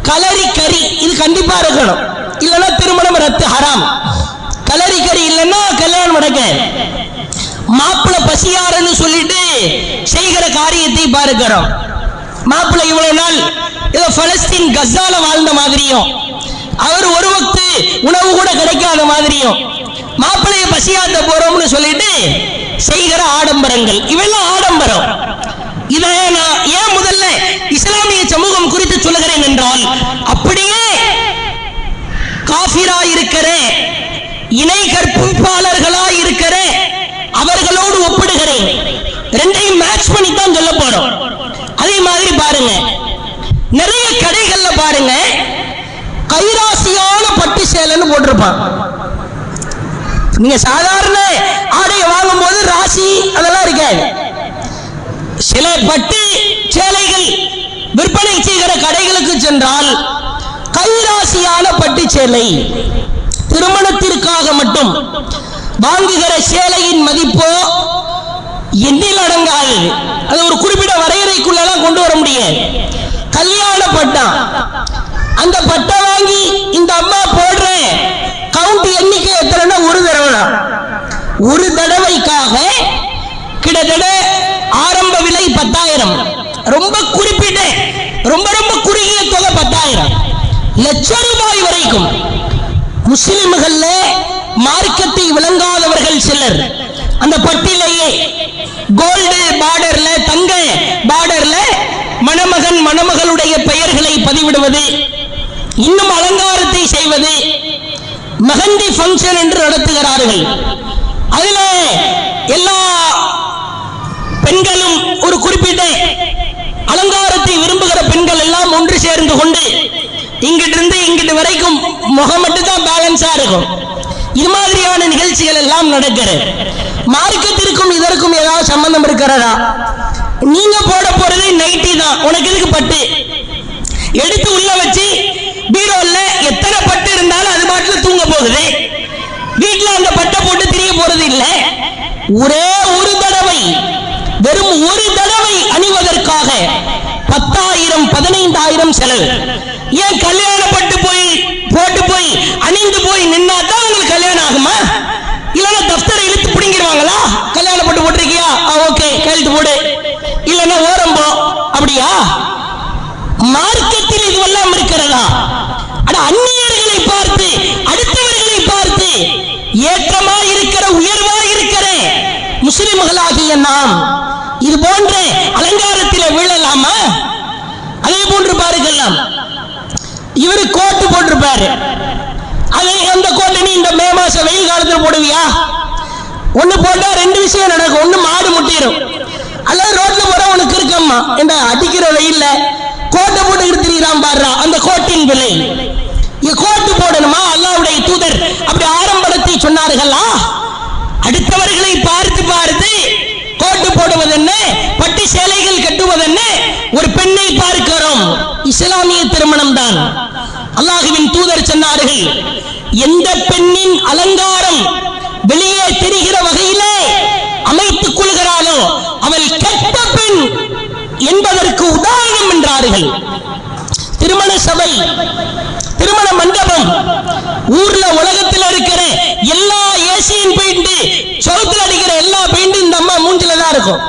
கலரி கறி, இது கண்டிப்பா இருக்கணும். இல்லைன்னா திருமணம் ரத்து, ஹராம். கலரி கறி இல்லைன்னா கல்யாணம் நடக்க. மாப்பிள்ளை பசியாரன்னு சொல்லிட்டு செய்கிற காரியத்தை பார்க்கிறோம். மாப்பிள்ளை இவ்வளவு நாள் ஏதோ பலஸ்தீன் கஸால வாழ்ந்த மாதிரியும், அவர் ஒரு வக்து உணவு கூட கிடைக்காத மாதிரியும், மாப்பிள்ளைய பசியாத்த போறோம்னு சொல்லிட்டு செய்கிற ஆடம்பரங்கள், இவெல்லாம் ஆடம்பரம். இதை நான் ஏன் முதல்ல இஸ்லாமிய சமூகம் குறித்து சொல்லுகிறேன் என்றால், அப்படியே காஃபிரா இருக்கிற, இணை கற்பிப்பாளர்களா இருக்கிற அவர்களோடு ஒப்பிடுகிறேன். ரெண்டையும் மேட்ச் பண்ணி தான் சொல்ல போறோம். அதே மாதிரி பாருங்க, நிறைய கடைகள்ல பாருங்க கைராசியான பட்டு சேலைன்னு போட்டிருப்பான். நீங்க சாதாரண ஆடையை வாங்கும் போது ராசி அதெல்லாம் இருக்காது. சில பட்டு சேலைகள் விற்பனை செய்கிற கடைகளுக்கு சென்றால் கைராசியான பட்டு சேலை, திருமணத்திற்காக மட்டும் வாங்குகிற சேலையின் மதிப்போ எண்ணில் அடங்காது. அது ஒரு குறிப்பிட்ட வரையறைக்குள்ளெல்லாம் கொண்டு வர முடியாது. கல்யாண பட்டா, அந்த பட்டை வாங்கி இந்த அம்மா போடுற கவுண்ட் எண்ணிக்கை எத்தனைன்னா ஒரு தடவைக்காக கிட்டத்தட்ட ஆரம்ப விலை 10,000, ரொம்ப குறிப்பிட்ட ரொம்ப ரொம்ப குறுகிய தொகை 10,000, லட்சம் ரூபாய் வரைக்கும். முஸ்லிம்கள்ல மார்க்கத்தை விளங்காதவர்கள் சிலர் அந்த பட்டிலேயே கோல்டு பார்டர்ல, தங்க பார்டர்ல மணமகன் மணமகளுடைய பெயர்களை பதிவிடுவது, இன்னும் அலங்காரத்தை செய்வது, மெஹந்தி ஃபங்க்ஷன் என்று நடத்துகிறார்கள். அதுல எல்லா பெண்களும் ஒரு குறிப்பிட்ட அலங்காரத்தை விரும்புகிற பெண்கள் எல்லாம் ஒன்று சேர்ந்து கொண்டு இங்கிட்டு இருந்து இங்கிட்டு வரைக்கும் முகம் மட்டும் தான் பேலன்ஸா இருக்கும். இது மாதிரியான நிகழ்ச்சிகள் எல்லாம் நடக்கிறது. மார்க்கத்திற்கும் இதற்கும் ஏதாவது சம்பந்தம் இருக்கிறதா? நீங்க போட போறது நைட்டி தான், உனக்கு எதுக்கு பட்டு? எடுத்து உள்ள வச்சு பீரோல்ல எத்தனை பட்டு இருந்தாலும் அது பாட்டுல தூங்க போகுது. வீட்டுல அந்த பட்டை போட்டு திரிய போறது இல்ல. ஒரே ஒரு தடவை, வெறும் ஒரு தடவை அணிவதற்காக 10,000 15,000 செலவு. ஏன் கல்யாண பட்டு போய் போட்டு போய் அணிந்து போய் நின்னா தான் உங்களுக்கு கல்யாணம் ஆகுமா? இல்லைன்னா தப்தரை இழுத்து பிடிங்கிடுவாங்களா? கல்யாண பட்டு போட்டிருக்கியா, ஓகே கழுத்து போடு, இல்லைன்னா ஓரம்போ, அப்படியா? மார்க்கத்தில் இதுவெல்லாம் இருக்கிறதா? அந்நியர்களை பார்த்து, அடுத்தவர்களை பார்த்து ஏற்றமா இருக்கிற, உயர்வா இருக்கிற முஸ்லிம்களாகிய நாம் இது போன்ற அலங்காரத்தில் விழலாமா? அதே போன்று பாருங்கலாம், இவரு கோட்டு போட்டிருப்பாரு. அது அந்த கோட்டை நீ இந்த மே மாசம் வெயில் காலத்தில் போடுவியா? ஒண்ணு போட்டா ரெண்டு விஷயம் நடக்கும். ஒண்ணு மாடு முட்டிடும், அல்லது ரோட்ல போற உனக்கு இருக்கம்மா இந்த அடிக்கிற வெயில்ல கோட்டை போட்டுக்கிட்டு திரிகிறான் பாடுறா. அந்த கோட்டின் விலை கோட்டு போடணுமா? அல்லாஹ்வுடைய தூதர் அப்படி ஆரம்பத்தை சொன்னார்களா? அடுத்தவர்களை பார்த்து பார்த்து கோட்டு போடுவது என்ன, பட்டு சேலைகள் கட்டுவது என்ன? ஒரு பெண்ணை பார்க்கிறோம், இஸ்லாமிய திருமணம் தான். அல்லாஹ்வின் தூதர் சொன்னார்கள், எந்த பெண்ணின் அலங்காரம் வெளியே தெரிகிற வகையிலே அமைத்துக் கொள்கிறாளோ அவள் கெட்ட பெண் என்பதற்கு உதாரணம் என்றார்கள். திருமண சபை, திருமண மண்டபம், ஊர்ல உலகத்தில் இருக்கிற எல்லா ஏசியின் பெயிண்ட், சவுத்துல அடிக்கிற எல்லா பெயிண்ட் இந்த அம்மா மூஞ்சில தான் இருக்கும்.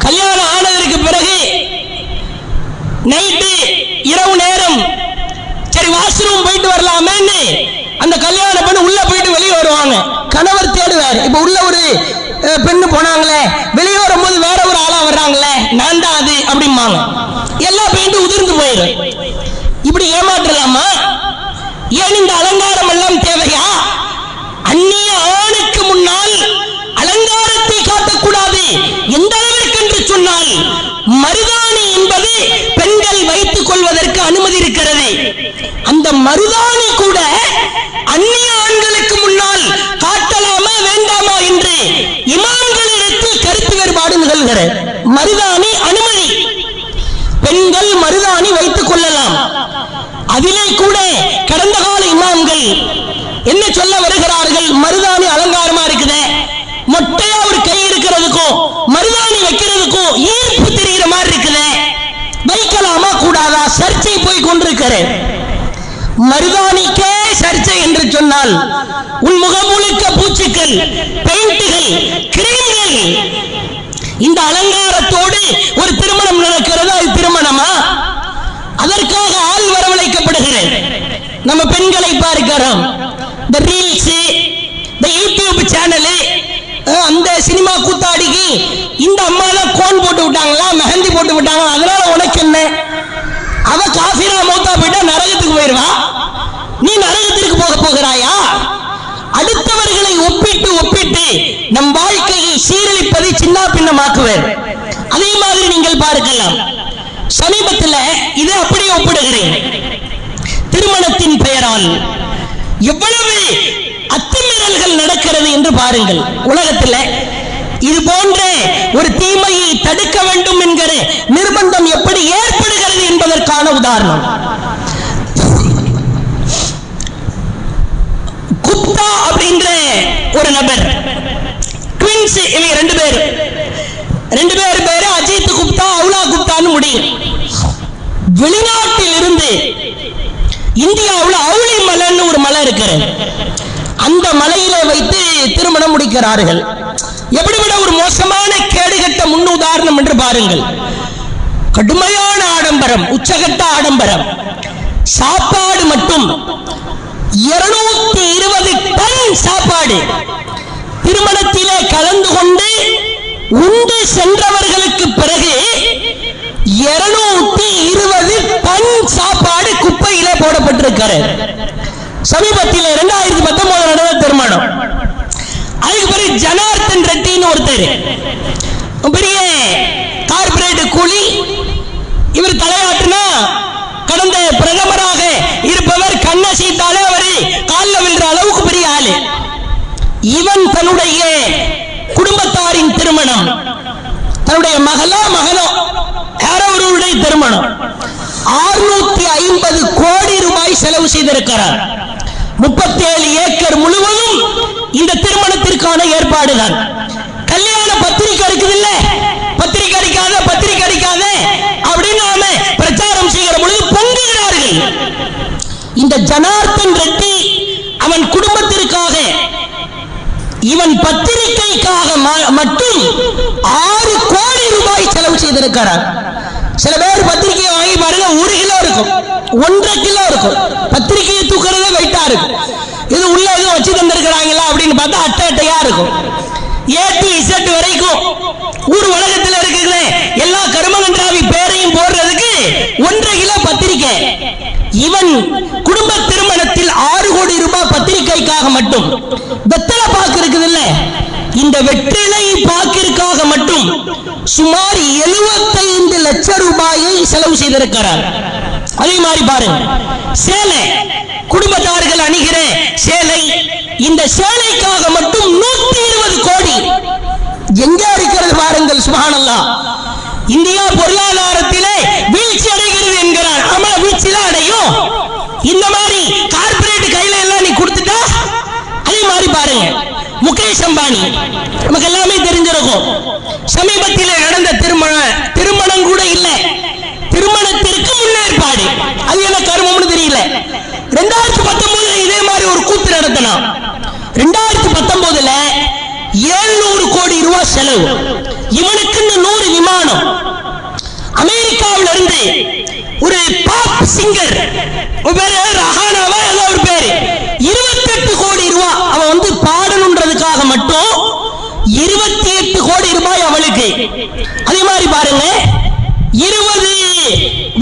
கல்யாணம் ஆனதற்கு பிறகு நைட்டு இரவு நேரம் சரி வாஷ்ரூம் போயிட்டு வரலாமேன்னு அந்த கல்யாண பெண் உள்ள போயிட்டு வெளியே வருவாங்க. கணவர் தேடுவார். இப்ப உள்ள ஒரு பெண்ணு போனாங்களே, வெளியே வரும்போது வேற ஒரு ஆளா வர்றாங்களே, நான் தான் அது அப்படிம்பாங்க. எல்லா பெயிண்டும் உதிர்ந்து போயிடும். இப்படி ஏமாற்றலாமா? ஏன் இந்த அலங்காரம் எல்லாம் தேவையா? அந்நிய ஆணுக்கு முன்னால் அலங்காரத்தை காட்டக்கூடாது. எந்த அளவிற்கு என்று சொன்னால், மருதாணி என்பது பெண்கள் வைத்துக் கொள்வதற்கு அனுமதி இருக்கிறது. அந்த மருதாணி கூட அந்நிய ஆண்களுக்கு மருதாணி அனுமதி, பெண்கள் மருதாணி வைத்துக் கொள்ளலாம். அதிலே கூட கடந்த கால இமாம்கள் என்ன சொல்ல வருகிறார்கள், மருதாணி அலங்காரமா இருக்குது, மொட்டையா ஒரு கை இருக்கிறதுக்கும் மருதாணி வைக்கிறதுக்கும் ஈர்ப்பு தெரிகிற மாதிரி இருக்குது, வைக்கலாமா கூடாதா சர்ச்சை போய் கொண்டிருக்கிறேன். மருதாணிக்கே சர்ச்சை என்று சொன்னால் உன் முகம் முழுக்க பூச்சிகள், பெயிண்டுகள், கிரீம்கள், இந்த அலங்காரத்தோடு ஒரு திருமணம் நடக்கிறது, அது திருமணமா? அதற்காக ஆள் வரவழைக்கப்படுகிறது. நம்ம பெண்களை பார்க்கிறோம், இந்த ரீல்ஸ், இந்த யூடியூப் சேனல், அந்த சினிமா கூத்தாடிக்கு இந்த அம்மா தான் கோன் போட்டு விட்டாங்களா, மெஹந்தி போட்டு விட்டாங்க, அதனால உனக்கு என்ன? அவ காஃபிரா மௌத்தா போயிட்டா நரகத்துக்கு போயிடுவா, நீ நரகத்திற்கு போக போகிறாயா? அடுத்தவர்களை ஒப்பிட்டு ஒப்பிட்டு நம் வாழ்க்கையை சீரழிப்பதை சின்ன பின்னமாக்குவர். அதே மாதிரி நீங்கள் பார்க்கலாம், சமீபத்தில் இதை அப்படியே ஒப்பிடுகிறேன். திருமணத்தின் பெயரால் எவ்வளவு அத்துமீறல்கள் நடக்கிறது என்று பாருங்கள். உலகத்தில் இது போன்ற ஒரு தீமையை தடுக்க வேண்டும் என்கிற நிர்பந்தம் எப்படி ஏற்படுகிறது என்பதற்கான உதாரணம், குப்தா அப்படின்ற ஒரு நபர், ட்வின்ஸ், இவங்க ரெண்டு பேர் பேரு அஜித் குப்தா, அவுலா குப்தான்னு முடியும். வெளிநாட்டில் இருந்து இந்தியாவில் அவுளி மலைன்னு ஒரு மலை இருக்கிறது, அந்த மலையில வைத்து திருமணம் முடிக்கிறார்கள். எப்படிவிட ஒரு மோசமான கேடுகட்ட முன் உதாரணம் என்று பாருங்கள். கடுமையான ஆடம்பரம், உச்சகட்ட ஆடம்பரம், சாப்பாடு மட்டும் 220 டன் சாப்பாடு. திருமணத்திலே கலந்து கொண்டு உண்டு சென்றவர்களுக்கு பிறகு 220 டன் சாப்பாடு குப்பையிலே போடப்பட்டிருக்கிறது. சமீபத்தில் 2019 நடந்த திருமணம். அதுக்கு பிறகு ஜனார்தன் ரெட்டின்னு ஒருத்தர், பெரிய கார்பரேட் கூலி, இவர் தலையாட்டினா கடந்த பிரதமராக இருப்பவர் கண்ணை சீத்தாலே அவர் காலில் விழுற அளவுக்கு பெரிய ஆளு. இவன் தன்னுடைய குடும்பத்தாரின் திருமணம், தன்னுடைய மகனோ யாரவருடைய திருமணம் 650 கோடி ரூபாய் செலவு செய்திருக்கிறார். 37 ஏக்கர் முழுவதும் இந்த திருமணத்திற்கான ஏற்பாடுதான். கல்யாண பத்திரிக்கை இருக்குது இல்ல, பத்திரிக்கை அடிக்காத அப்படின்னு நாம பிரச்சாரம் செய்கிற பொழுது பொங்குகிறார்கள். இந்த ஜனார்தன் ரெட்டி அவன் குடும்பத்திற்காக, இவன் பத்திரிகைக்காக மட்டும் 6 கோடி ரூபாய் செலவு செய்திருக்கிறார். சில பேர் பத்திரிகையை வாங்கி பாருங்க, 1 கிலோ இருக்கும், 1.5 கிலோ இருக்கும். பத்திரிகையை தூக்குறதே வெயிட்டா இருக்கும். இது உள்ள எதுவும் வச்சு தந்திருக்கிறாங்களா அப்படின்னு பார்த்தா அட்டையா இருக்கும். ஏடி இசட் வரைக்கும் ஊர் உலகத்தில் இருக்கிற எல்லா கருமகன்றாவி பேரையும் போடுறதுக்கு 1.5 கிலோ பத்திரிகை. இவன் குடும்ப திருமணத்தில் 6 கோடி ரூபாய் பத்திரிகைக்காக மட்டும், வெத்தலை பாக்கு இருக்குது இல்ல, இந்த வெற்றிலை பாக்கிற்காக மட்டும் சுமார் 75 லட்சம் ரூபாயை செலவு செய்திருக்கிறார். அதே மாதிரி பாருங்க, சேலை, குடும்பத்தார்கள் அணிகிற சேலை, இந்த சேலைக்காக மட்டும் 120 கோடி. எங்க இருக்கிறது பாருங்கள், சுப்ஹானல்லாஹ். இந்தியா பொருளாதாரத்திலே வீழ்ச்சி அடைகிறது என்கிறார். ஆமா, வீழ்ச்சி தான் அடையும். இந்த மாதிரி கார்பரேட் கையில எல்லாம் நீ கொடுத்துட்டா, அதே மாதிரி பாருங்க, முகேஷ் அம்பானி நமக்கு எல்லாமே தெரிஞ்சிருக்கும். சமீபத்தில் நடந்த திருமணம் கூட இல்லை, திருமணத்திற்கு முன்னேற்பாடு, அது என்ன கருமம்னு தெரியல. 2019 இதே மாதிரி ஒரு கூத்து நடத்தினான். 2019 700 கோடி ரூபாய் செலவு. இவனுக்கு 100 விமானம். அமெரிக்காவில் இருந்து ஒரு பாப் சிங்கர், ரஹானாவா ஏதோ ஒரு பேரு, 28 கோடி ரூபாய் அவன் வந்து பாடணுன்றதுக்காக மட்டும் 28 கோடி ரூபாய் அவளுக்கு. அதே மாதிரி பாருங்க, 20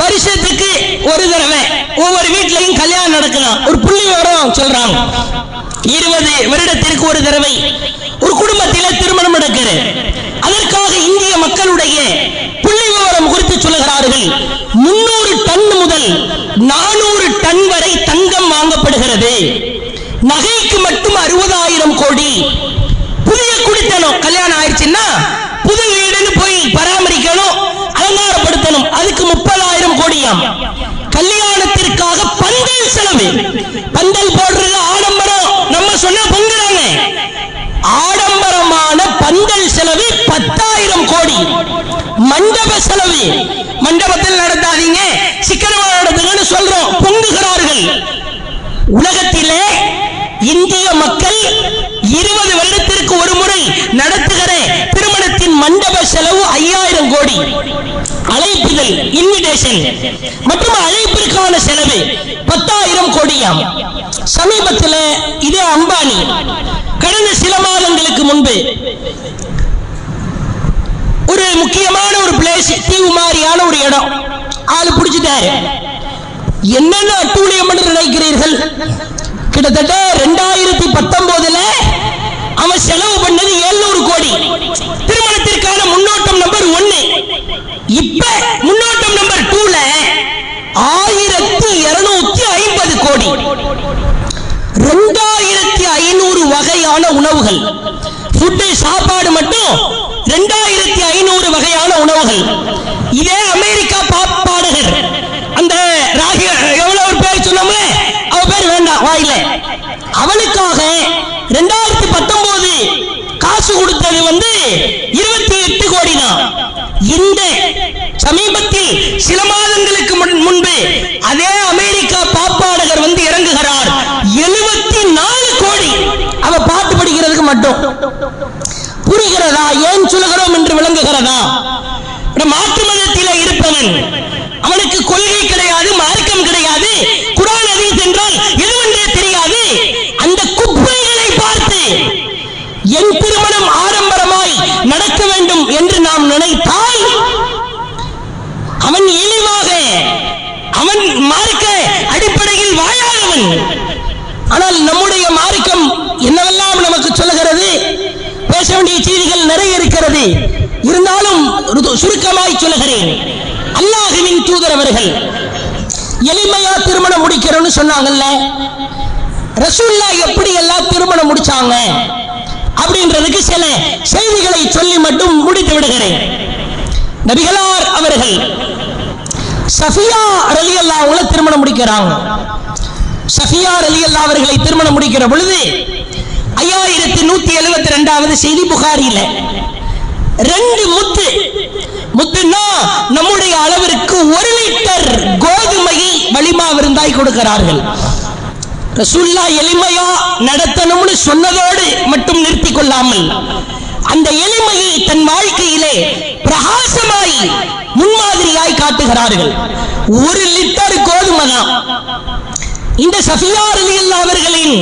வருஷத்துக்கு ஒரு தடவை ஒவ்வொரு வீட்லையும் கல்யாணம் நடக்கலாம். ஒரு புள்ளி விவரம் சொல்றாங்க, 20 வருடத்திற்கு ஒரு தடவை ஒரு குடும்பத்தில் திருமணம் நடக்கிறது. அதற்காக இந்திய மக்களுடைய புள்ளி விவரம் குறித்து சொல்லுகிறார்கள். 300 டன் முதல் 400 டன் வரை தங்கம் வாங்கப்படுகிறது. நகைக்கு மட்டும் 60,000 கோடி. புதிய குடித்தனம் கல்யாணம் ஆயிடுச்சுன்னா புது வீடுன்னு போய் பராமரிக்க செலவு. மண்டபத்தில் நடத்தாதீங்க, சிக்கனமாக நடத்துங்கன்னு சொல்றோம், பொங்குகிறார்கள். உலகத்திலே இந்திய மக்கள் 20 வருடத்திற்கு ஒரு முறை நடத்துகிற திருமணத்தின் மண்டப செலவு 5000 கோடி. அழைப்புதல், இன்விடேஷன் மற்றும் அழைப்பிற்கான செலவு 10,000 கோடியாம். சமீபத்தில் இதே அம்பானி கடந்த சில மாதங்களுக்கு முன்பு ஒரு முக்கியமான ஒரு பிளேஸ், தீவு மாதிரியான ஒரு இடம், ஆளு பிடிச்சிட்டாரு. என்னென்ன அட்டூழியம் என்று நினைக்கிறீர்கள்? கிட்டத்தட்ட 2019 அவன் செலவு பண்ணது 700 கோடி. திருமணத்திற்கான முன்னோட்டம் நம்பர் 1. இப்ப முன்னோட்டம் நம்பர் 2ல 1250 கோடி. 2500 வகையான உணவுகள், ஃபுட் சாப்பாடு மட்டும் 2500 வகையான உணவுகள். இதே அமெரிக்கா பாடகர் அந்த ராகி எவ்வளவு பேர் சொன்னோமே, அவ பேர் வேண்டாம் வாயில, அவனுக்காக 2019 காசு கொடுத்தது 28 கோடி தான். இந்த சமீபத்தில் சில மாதங்களுக்கு முன்பு அதே அமெரிக்கா பாப்பாடகர் இறங்குகிறார், 74 கோடி. அவ பாட்டு படிக்கிறதுக்கு மட்டும். புரிகிறதா? ஏன் சொல்லுகிறோம் என்று விளங்குகிறதா? மாற்று மதத்தில் இருப்பவன், அவனுக்கு கொள்கை கிடையாது, மார்க்கம் கிடையாது, குர்ஆன் ஹதீஸ் என்றால் எதுவென்றே தெரியாது. அந்த குப்பைகளை பார்த்து என் திருமணம் ஆடம்பரமாய் நடக்க வேண்டும் என்று நாம் நினைத்தால் அவன் இழிவாக, அவன் மார்க்க அடிப்படையில் வாழாதவன். ஆனால் நம்முடைய மார்க்கம் என்னவெல்லாம் நமக்கு சொல்லுகிறது? பேச வேண்டிய செய்திகள் நிறைய இருக்கிறது, இருந்தாலும் சுருக்கமாய் சொல்லுகிறேன். அல்லாஹ்வின் தூதர் அவர்கள் எளிமையா திருமணம் முடிக்கிறோம்னு சொன்னாங்கல்ல, ரசூலுல்லாஹ் எப்படி எல்லாம் திருமணம் முடிச்சாங்க அப்படின்றதுக்கு சில செய்திகளை சொல்லி மட்டும் முடித்து விடுகிறேன். நபிகளார் அவர்கள் சஃபியா ரலியல்லாஹு அன்ஹா திருமணம் முடிக்கிறாங்க. சஃபியா ரலியல்லாஹு அவர்களை திருமணம் முடிக்கிற பொழுது 5172வது செய்தி புகாரியில 2 முத்துன்னா நம்முடைய அளவிற்கு 1 லிட்டர் கோதுமையை வலிமா விருந்தாய் கொடுக்கிறார்கள். ரசூலுல்லாஹ் எளிமையா நடத்தணும்னு சொன்னதோடு மட்டும் நிறுத்திக் கொள்ளாமல் அந்த எளிமையை தன் வாழ்க்கையிலே பிரகாசமாய் முன்மாதிரியாய் காட்டுகிறார்கள். 1 லிட்டர் கோதுமை தான். இந்த சஃபியா ரலியல்லாஹு அவர்களின்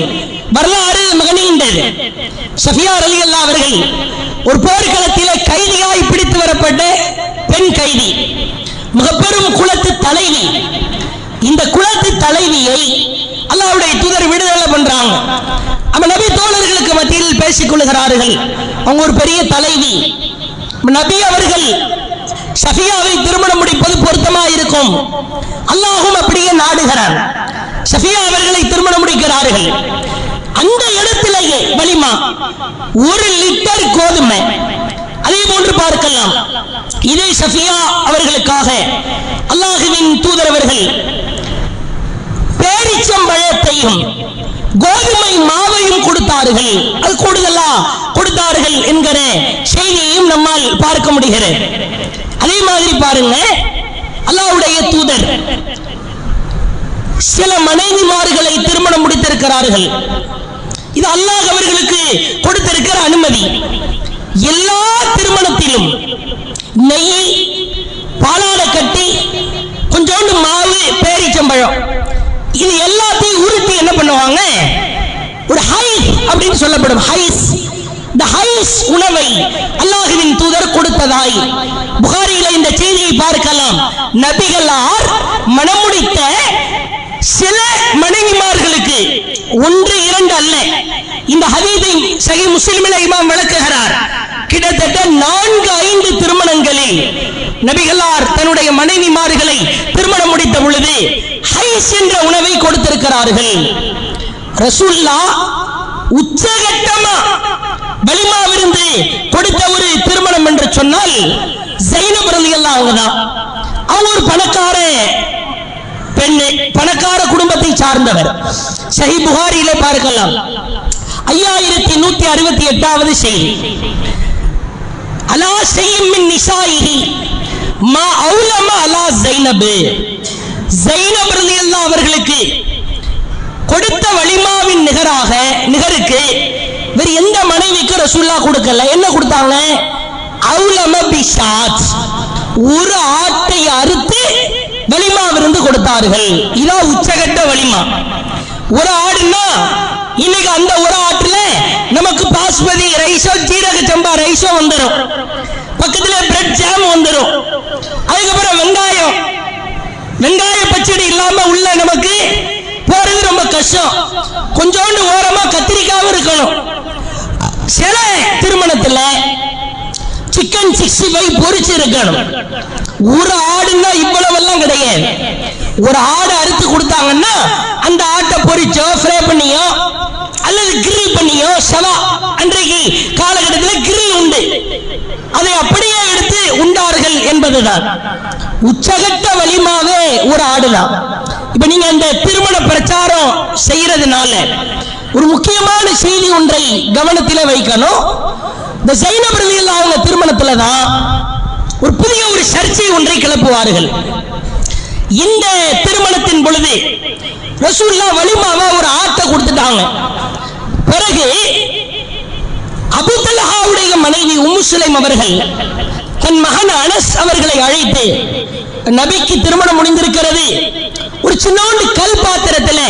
வரலாறு மிக நீண்டது. சஃபியா ரலியல்லாஹு அவர்கள் ஒரு போர்க்களத்திலே கைதியாய் பிடித்து வரப்பட்ட பெண் கைதி, மிக பெரும் குலத்து தலைவி. இந்த குலத்து தலைவியை அல்லாஹ்வுடைய தூதர் விடுதலை பண்றாங்க. நம்ம நபி தோழர்களுக்கு மத்தியில் பேசிக் கொள்கிறார்கள். அவங்க ஒரு பெரிய தலைவி. நபி அவர்கள் சஃபியாவை திருமணம் முடிப்பது பொருத்தமா இருக்கும், அல்லாஹ்வும் அப்படியே நாடுகிறார். சஃபியா அவர்களை திருமணம் முடிக்கிறார்கள். அந்த இடத்திலேயே வலிமா 1 லிட்டர் கோதுமை. அதே போன்று பார்க்கலாம், இதே சஃபியா அவர்களுக்காக அல்லாஹ்வின் தூதர் அவர்கள் பேரிச்சம்பழத்தையும் கோதுமை மாவையும் கொடுத்தார்கள். அது கூடுதலா கொடுத்தார்கள் என்கிற செய்தியையும் நம்மால் பார்க்க முடிகிறது. அதே மாதிரி பாருங்க, அல்லாஹ்வுடைய தூதர் சில மனைவிமார்களை திருமணம் முடித்திருக்கிறார்கள். இது அல்லாஹ் அவர்களுக்கு கொடுத்திருக்கிற அனுமதி. எல்லா திருமணத்திலும் நெய், பாலாட கட்டி, கொஞ்சோண்டு மாவு, பேரிச்சம்பழம், இது எல்லாத்தையும் உருட்டி என்ன பண்ணுவாங்க, ஒரு ஹைஸ் அப்படின்னு சொல்லப்படும் ஹைஸ். இந்த ஹைஸ் உணவை அல்லாஹ்வின் தூதர் கொடுத்ததாய் புகாரியில இந்த செய்தியை பார்க்கலாம். நபிகளார் மணமுடித்த சில மனைவிமார்களுக்கு 1 2 அல்ல, இந்த ஹதீஸை சஹீஹ் முஸ்லிமில் இமாம் விளக்குகிறார். கிட்டத்தட்ட 4-5 திருமணங்களில் நபிகளார் தன்னுடைய மனைவிமார்களை திருமணம் முடித்த பொழுது ஹைஸ் என்ற உணவை கொடுத்திருக்கிறார்கள். ரசூலுல்லாஹ் உச்சகட்டமா வலிமாவிருந்து கொடுத்த ஒரு திருமணம் என்று சொன்னால் ஸைனப் ரலியல்லாஹு அன்ஹா. அவங்க ஒரு பணக்கார பெண், பணக்கார குடும்பத்தை சார்ந்தவர். சஹீஹ் புகாரியிலே பார்க்கலாம். 5168வது செய்தி. அலா ஷைஇம் மின் நிசாயிஹி மா அவுலம அலா ஸைனப், ஸைனப் ரலியல்லாஹு அவர்களுக்கு கொடுத்த வலிமாவின் நிகருக்கு வேறு எந்த மனைவிக்கு ரசூலுல்லாஹ் கொடுக்கல. என்ன கொடுத்தாங்க? அவுலம பிஷாத், ஒரு ஆட்டை அறுத்து வலிமா விருந்து கொடுத்தார்கள். இதான் உச்சகட்ட வலிமா. ஒரு ஆடுனா இன்னைக்கு அந்த ஒரு ஆட்டுல நமக்கு பாஸ்மதி ரைஸோ ஜீரக சம்பா ரைஸோ வந்துடும், பக்கத்துல பிரெட் ஜாம் வந்துடும். அதுக்கப்புறம் வெங்காய பச்சடி இல்லாம உள்ள நமக்கு போறது ரொம்ப கஷ்டம். கொஞ்சோண்டு ஓரமா கத்திரிக்காவும் இருக்கணும். சில திருமணத்துல சிக்கன் 65 பொரிச்சு இருக்கணும். ஒரு ஆடுன்னா இவ்வளவெல்லாம் கிடையாது. ஒரு ஆடு அறுத்து கொடுத்தாங்கன்னா அந்த ஆட்டை பொரிச்சோ ஃப்ரை பண்ணியோ அல்லது கிரில் பண்ணியோ ஷவா, அன்றைக்கு காலகட்டத்தில் கிரில் உண்டு, அதை அப்படியே எடுத்து உண்டார்கள் என்பதுதான். உச்சகட்ட வலிமாவே ஒரு ஆடுதான். இப்ப நீங்க அந்த திருமண பிரச்சாரம் செய்யறதுனால ஒரு முக்கியமான செய்தி ஒன்றை கவனத்திலே வைக்கணும். இந்த ஸைனப் ரலியல்லாஹு அவங்க திருமணத்துல தான் ஒரு புதிய ஒரு சர்ச்சை ஒன்றை கிளப்புவார்கள். இந்த திருமணத்தின் பொழுது ரசூலுல்லாஹ் வலிமாவா ஒரு ஆட்டை கொடுத்துட்டாங்க. பிறகு அபூ தல்ஹாவுடைய மனைவி உம்மு சுலைம் அவர்கள் தன் மகன் அனஸ் அவர்களை அழைத்து, நபிக்கு திருமணம் முடிந்திருக்கிறது, ஒரு சின்னோண்டு கல் பாத்திரத்துல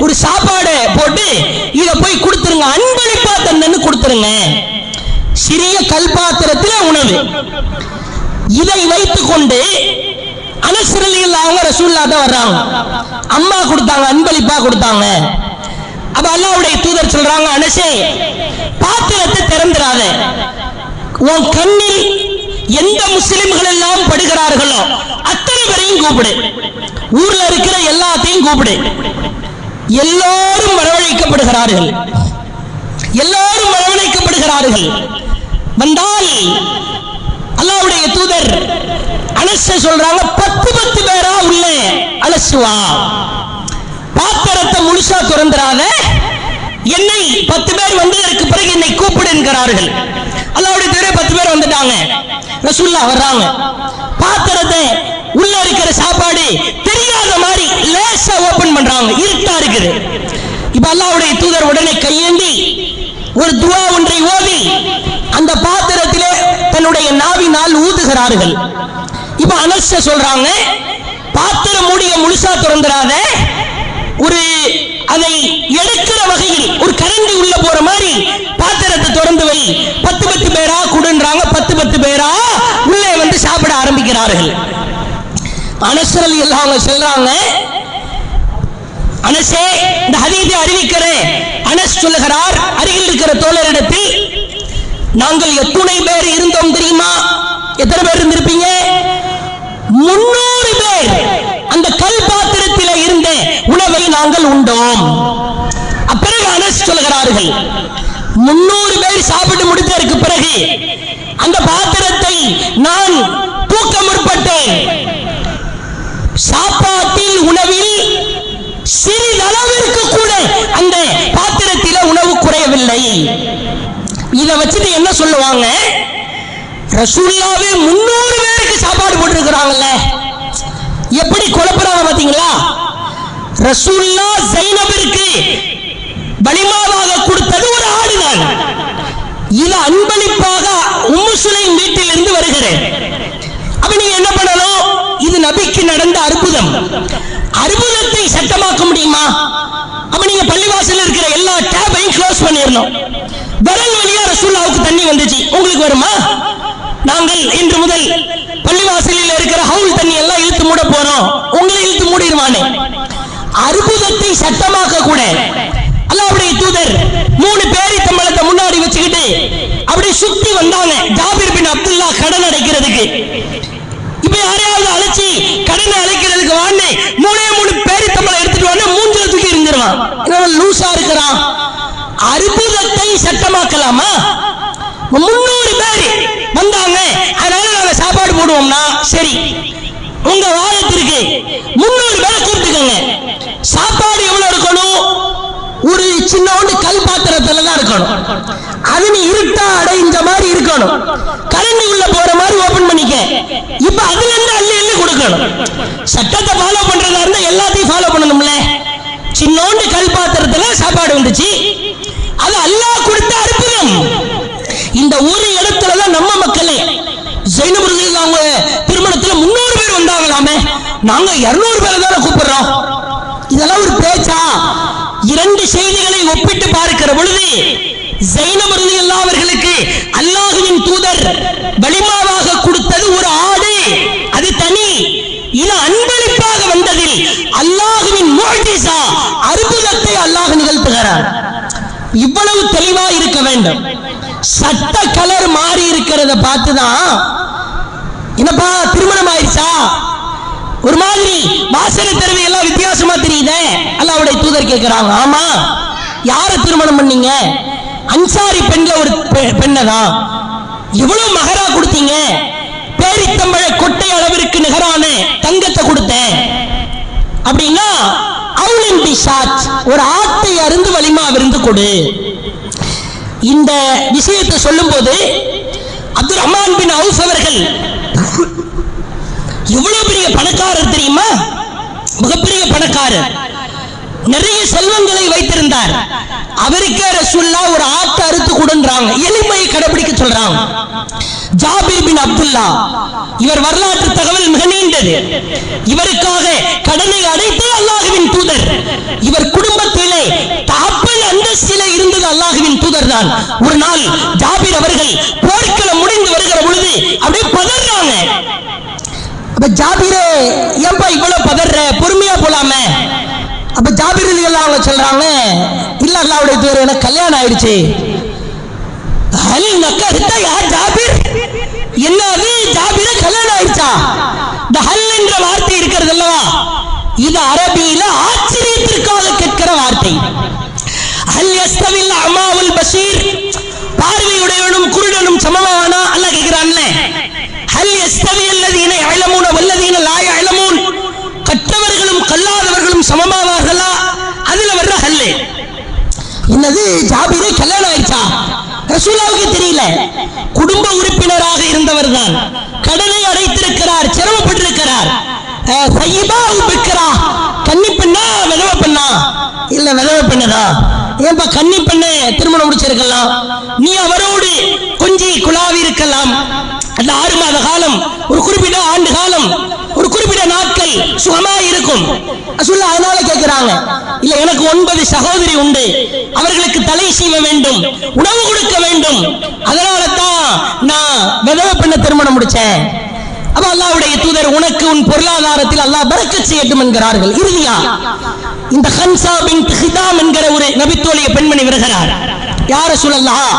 ஒரு சாப்பாடு போட்டு இத போய் கொடுத்துருங்க, அன்பளிப்பா தந்தன்னு கொடுத்துருங்க. சிறிய கல் பாத்திரத்தில் உணவு. இதை வைத்துக் கொண்டு அனஸ் ரலியல்லாஹு ரசூலுல்லாஹ் வர்றாங்க. அம்மா கொடுத்தாங்க, அன்பளிப்பா கொடுத்தாங்க. அப்ப அல்லாஹ்வுடைய தூதர் சொல்றாங்க, அனஸே பாத்திரத்தை திறந்துறாத, உன் கண்ணில் எந்த முஸ்லிம்கள் எல்லாம் படுகிறார்களோ அத்தனை பேரையும் கூப்பிடு, ஊர்ல இருக்கிற எல்லாத்தையும் கூப்பிடு. எல்லாரும் வரவழைக்கப்படுகிறார்கள், எல்லாரும் வரவழைக்கப்படுகிறார்கள். வந்தால் அல்லாஹ்வுடைய தூதர் அனஸ் சொல்றாங்க, 10 பேரா உள்ள அலசுவா, பாத்திரத்தை முழுசா திறந்துறாத, என்னை 10 பேர் வந்ததற்கு பிறகு என்னை கூப்பிடு என்கிறார்கள். அல்லாஹ்வுடைய தூதர் 10 பேர் வந்துட்டாங்க. ரசூலுல்லாஹ் வர்றாங்க, பாத்திரத்தை உள்ள இருக்கிற சாப்பாடு தெரியாத மாதிரி லேசா ஓபன் பண்றாங்க, இருட்டா இருக்குது. இப்ப அல்லாஹ்வுடைய தூதர் உடனே கையேந்தி ஒரு துஆ ஒன்றை ஓதி அந்த பாத்திரத்திலே தன்னுடைய நாவினால் ஊதுகிறார்கள். இப்ப அனஸ் சொல்றாங்க, பாத்திரம் மூடிய முழுசா திறந்துறாத, ஒரு அதை எடுக்கிற வகையில் ஒரு கரண்டி உள்ள போற மாதிரி பாத்திரத்தை திறந்து வை, 10 பேரா குடுன்றாங்க. 10 பேரா உள்ளே வந்து சாப்பிட ஆரம்பிக்கிறார்கள். அனஸ் ரலியல்லாஹு அன்ஹு சொல்றாங்க, அனஸே இந்த ஹதீஸை அறிவிக்கிறேன். அனஸ் சொல்லுகிறார், அருகில் இருக்கிற தோழரிடத்தில், நாங்கள் எத்தனை பேர் இருந்தோம் தெரியுமா? எத்தனை பேர் இருந்திருப்பீங்க? 300 பேர் அந்த கல் பாத்திரத்தில் இருந்த உணவை நாங்கள் உண்டோம். அப்பிறகு அனஸ் சொல்கிறார்கள், 300 பேர் சாப்பிட்டு முடித்ததற்கு பிறகு அந்த பாத்திரத்தை நான் தூக்க முற்பட்டேன். சாப்பாட்டில் உணவில் சிறிதளவிற்கு கூட அந்த பாத்திரத்தில் உணவு குறையவில்லை. இதை வச்சுட்டு என்ன சொல்லுவாங்க? ரசூலுல்லாஹ்வே 300 பேருக்கு சாப்பாடு போட்டிருக்கிறாங்கல்ல, எப்படி குழப்பறாங்க பாத்தீங்களா? ரசூலுல்லாஹ் ஸைனபிற்கு வலிமாவாக கொடுத்தது ஒரு ஆடுதான். இது அன்பளிப்பாக உம்மு சுலைம் வீட்டில் இருந்து வருகிறது. அப்ப நீங்க என்ன பண்ணணும்? இது நபிக்கு நடந்த அற்புதம். அற்புதத்தை சட்டமாக்க முடியுமா? அப்ப நீங்க பள்ளிவாசல் இருக்கிற எல்லா டேப்பையும் க்ளோஸ் பண்ணிடணும். விரல் வழியா ரசூலுல்லாஹ்வுக்கு தண்ணி வந்துச்சு, உங்களுக்கு வருமா? நாங்கள் இன்று முதல் பள்ளிவாசலில் இருக்கிற ஹவுல் தண்ணி எல்லாம் இழுத்து மூட போறோம், உங்களை இழுத்து மூடிடுவானே. அற்புதத்தை சட்டமாக்க கூட அல்லாஹ்வுடைய தூதர் 3 பேரித்தம்பழத்தை முன்னாடி வச்சுக்கிட்டு அப்படி சுத்தி வந்தாங்க, ஜாபிர் பின் அப்துல்லா கடன் அடைக்கிறதுக்கு. இப்ப யாரையாவது அழைச்சி கடனை அழைக்கிறதுக்கு வான்னு 3 பேரித்தம்பழம் எடுத்துட்டு வான்னு மூஞ்சில தூக்கி இருந்துருவான். லூசா இருக்கிறான். அற்புதத்தை சட்டமாக்கலாமா? 300 பேர் வந்தாங்க, அதனால நாங்க சாப்பாடு போடுவோம்னா சரி, உங்க வாதத்திற்கு 300 பேரை கூப்பிட்டுக்கங்க. சாப்பாடு எவ்வளவு இருக்கணும்? ஒரு சின்னோண்டு கல் பாத்திரத்துல தான் இருக்கணும். அது நீ இருட்டா அடைஞ்ச மாதிரி இருக்கணும், கரண்டி உள்ள போற மாதிரி ஓபன் பண்ணிக்க. இப்ப அதுல நம்ம மக்களே. ஜைனப் ரலியல்லாஹு அவங்க திருமணத்துல 300 பேர் வந்தாங்களாமே, நாங்க 200 பேரை தானே கூப்பிடுறோம். இதெல்லாம் ஒரு பேச்சா? இரண்டு செய்திகளை ஒப்பிட்டு பார்க்கிற பொழுது ஜைனப் ரலியல்லாஹு அவர்களுக்கு அல்லாஹ்வின் தூதர் வலிமாவாக கொடுத்தது ஒரு ஆடு, அது தனி. இது அன்பளிப்பாக வந்ததில் அல்லாஹ்வின் முஅ்ஜிஸா, அற்புதத்தை அல்லாஹ் நிகழ்த்துகிறார். இவ்வளவு தெளிவா இருக்க வேண்டும். சட்ட கலர் மாறி இருக்கிறத பார்த்துதான் என்னப்பா திருமணம் ஆயிடுச்சா, ஒரு மாதிரி வாசனை தருவி எல்லாம் வித்தியாசமா தெரியுதே, அல்லாஹ்வுடைய தூதர் கேட்கிறாங்க. ஆமா, யார திருமணம் பண்ணீங்க? அன்சாரி பெண்ல ஒரு பெண்ணதான். எவ்வளவு மகரா கொடுத்தீங்க? பேரித்தம்பழ கொட்டை அளவிற்கு நிகரான தங்கத்தை கொடுத்தேன். அப்படின்னா அவுலின் பிஷாத், ஒரு ஆட்டை அருந்து வலிமா விருந்து கொடு. இந்த விஷயத்தை சொல்லும் போது அப்துல் ரஹ்மான் பின் அவுஃப் அவர்கள் எவ்வளவு பெரிய பணக்காரர் தெரியுமா? மிகப்பெரிய பணக்காரர், நிறைய செல்வங்களை வைத்திருந்தார். அவருக்கே ரசூலுல்லாஹ் ஒரு ஆட்டை அறுத்து கொடுன்றாங்க, எளிமையை கடைபிடிக்க சொல்றாங்க. ஜாபிர் பின் அப்துல்லா, இவர் வரலாற்று தகவல் மிக நீண்டது. இவருக்காக கடனை அடைத்து அல்லாஹ்வின் தூதர், இவர் குடும்பத்திலே தகப்பன் அந்தஸ்திலே இருந்தது அல்லாஹ்வின் தூதர் தான். ஒரு நாள் ஜாபிர் அவர்கள் போர்க்களம் முடிந்து வருகிற பொழுது அப்படியே பதறாங்க. அப்ப ஜாபிரே, ஏன்பா இவ்வளவு பதற, பொறுமையா போலாமே. அப்ப ஜாபிர் ரலியல்லாஹு அவங்க சொல்றாங்க, இல்ல அல்லாஹ்வுடைய தூதர், எனக்கு கல்யாணம் ஆயிடுச்சு. ஜாபிர், என்னது ஜாபிர கல்யாணம் ஆயிடுச்சா? இந்த ஹல் என்ற வார்த்தை இருக்கிறது அல்லவா, இது அரபியில ஆச்சரியத்திற்காக கேட்கிற வார்த்தை. ஹல் யஸ்தவில் அமா வல் பஷீர், பார்வையுடையவனும் குருடனும் சமமாவானா அல்லாஹ் கேட்கிறான்ல. ஹல் யஸ்தவி அல்லதீன யஅலமூன வல்லதீன லா யஅலமூன், கற்றவர்களும் கல்லாதவர்களும் சமமாவார்களா? அதுல வர்ற ஹல். என்னது ஜாபிரே கல்யாணம் ஆயிடுச்சா? ரசூலுல்லாஹ்வுக்கு தெரியல. குடும்ப உறுப்பினராக இருந்தவர் தான், கடனை அடைத்திருக்கிறார், சிரமப்பட்டிருக்கிறார். கன்னி பெண்ணா விதவை பெண்ணா? இல்ல விதவை பெண்ணதா. ஏன்பா கன்னி பெண்ணை திருமணம் முடிச்சிருக்கலாம், நீ அவரோடு கொஞ்சி குழாவி இருக்கலாம். அந்த 6 மாத காலம், ஒரு குறிப்பிட்ட ஆண்டு காலம், ஒரு குறிப்பிட்ட நாட்கள் சுகமா இருக்கும். ரசூலுல்லாஹ் அதனால கேட்கிறாங்க, இல்ல எனக்கு 9 சகோதரி உண்டு, அவர்களுக்கு தலை சீவ வேண்டும், உணவு கொடுக்க வேண்டும், அதனால தான் நான் விதவை பெண்ணை திருமணம் முடிச்சேன். அப்ப அல்லாஹ்வுடைய தூதர், உனக்கு உன் பொருளாதாரத்தில் அல்லாஹ் பரக்கத் செய்யட்டும் என்கிறார்கள். இறுதியா இந்த ஹன்சா பின்த் ஹிதாம் என்கிற ஒரு நபித்தோழிய பெண்மணி வருகிறார். யா ரசூலல்லாஹ்,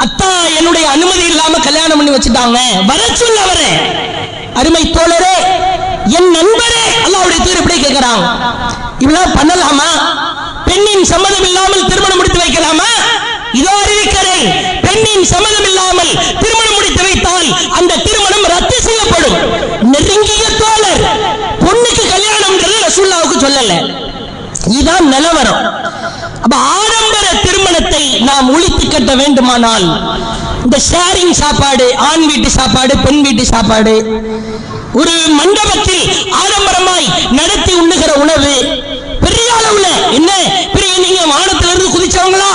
அத்தா என்னுடைய அனுமதி இல்லாம கல்யாணம் பண்ணி வச்சுட்டாங்க, வர சொல்ல அவரே. அருமை தோழரே, என் நண்பரே, அல்லாஹ்வுடைய தூதர் இப்படி கேட்கிறாங்க, இவ்வளவு பண்ணலாமா? பெண்ணின் சம்மதம் இல்லாமல் திருமணம் முடித்து வைக்கலாமா? இதோ அறிவிக்கிறேன், பெண்ணின் சம்மதம் இல்லாமல் திருமணம் முடித்து வைத்தால் அந்த திருமணம் ரத்து செய்யப்படும். நெருங்கிய தோழர், பொண்ணுக்கு கல்யாணம்ன்றது ரசூலுல்லாஹ்வுக்கு சொல்லல, இதுதான் நிலவரம். அப்ப ஆடம்பர திருமணத்தை நாம் ஒழித்து கட்ட வேண்டுமானால் இந்த ஷேரிங் சாப்பாடு, ஆண் வீட்டு சாப்பாடு, பெண் வீட்டு சாப்பாடு, ஒரு மண்டபத்தில் ஆடம்பரமாய் நடத்தி உண்ணுகிற உணவு, பெரிய அளவுல என்ன பெரிய, நீங்க வானத்திலிருந்து குதிச்சவங்களா?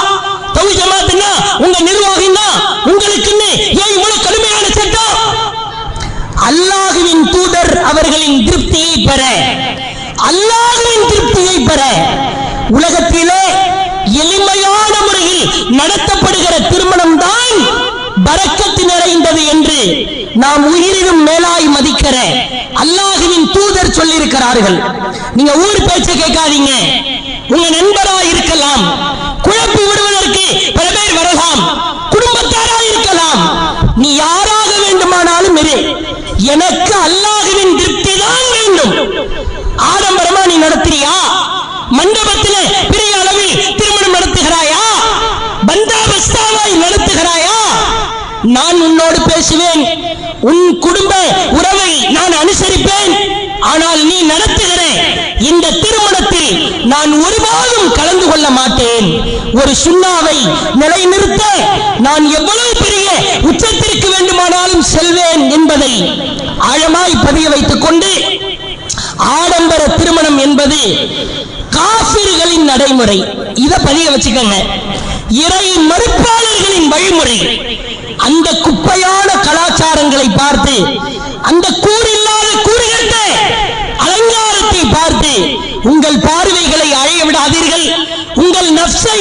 தௌஹீத் ஜமாத்னா உங்க நிர்வாகினா உங்களுக்குன்னு ஏன் இவ்வளவு கடுமையான சட்டம்? அல்லாஹ்வின் தூதர் அவர்களின் திருப்தியை பெற, அல்லாஹ்வின் திருப்தியை பெற உலகத்திலே எளிமையான முறையில் நடத்தப்படுகிற திருமணம் தான் பரக்கத்து நிறைந்தது என்று நாம் உயிரினும் மேலாய் மதிக்கிற அல்லாஹ்வின் தூதர் சொல்லியிருக்கிறார்கள். நீங்க ஊர் பேச்சை கேட்காதீங்க. உங்க நண்பரா இருக்கலாம், குழப்பி விடுவதற்கு பல பேர் வரலாம், குடும்பத்தாரா இருக்கலாம், நீ யாராக வேண்டுமானாலும் இரு, எனக்கு அல்லாஹ்வின் திருப்தி தான் வேண்டும். ஆடம்பரமா நீ நடத்துறியா? மண்டபத்திலே பெரிய அளவில் திருமணம் நடத்துகிறாயா? பந்தாபஸ்தாவாய் நடத்துகிறாயா? நான் உன்னோடு பேசுவேன், உன் குடும்ப உறவை நான் அனுசரிப்பேன். ஆனால் நீ நடத்துகிற இந்த திருமணத்தில் நான் ஒருபோதும் கலந்து கொள்ள மாட்டேன். ஒரு சுன்னாவை நிலைநிறுத்த நான் எவ்வளவு பெரிய உச்சத்திற்கு வேண்டுமானாலும் செல்வேன் என்பதை ஆழமாய் பதிய வைத்துக் கொண்டு, ஆடம்பர திருமணம் என்பது காஃபிர்களின் நடைமுறை. இத பதிய வச்சுக்கோங்க. இறை மறுப்பாளர்களின் வழிமுறை. அந்த குப்பையான கலாச்சாரங்களை பார்த்து, அந்த கூறில்லாத கூறுகின்ற அலங்காரத்தை பார்த்து உங்கள் பார்வைகளை அழைய விடாதீர்கள், உங்கள் நஃப்ஸை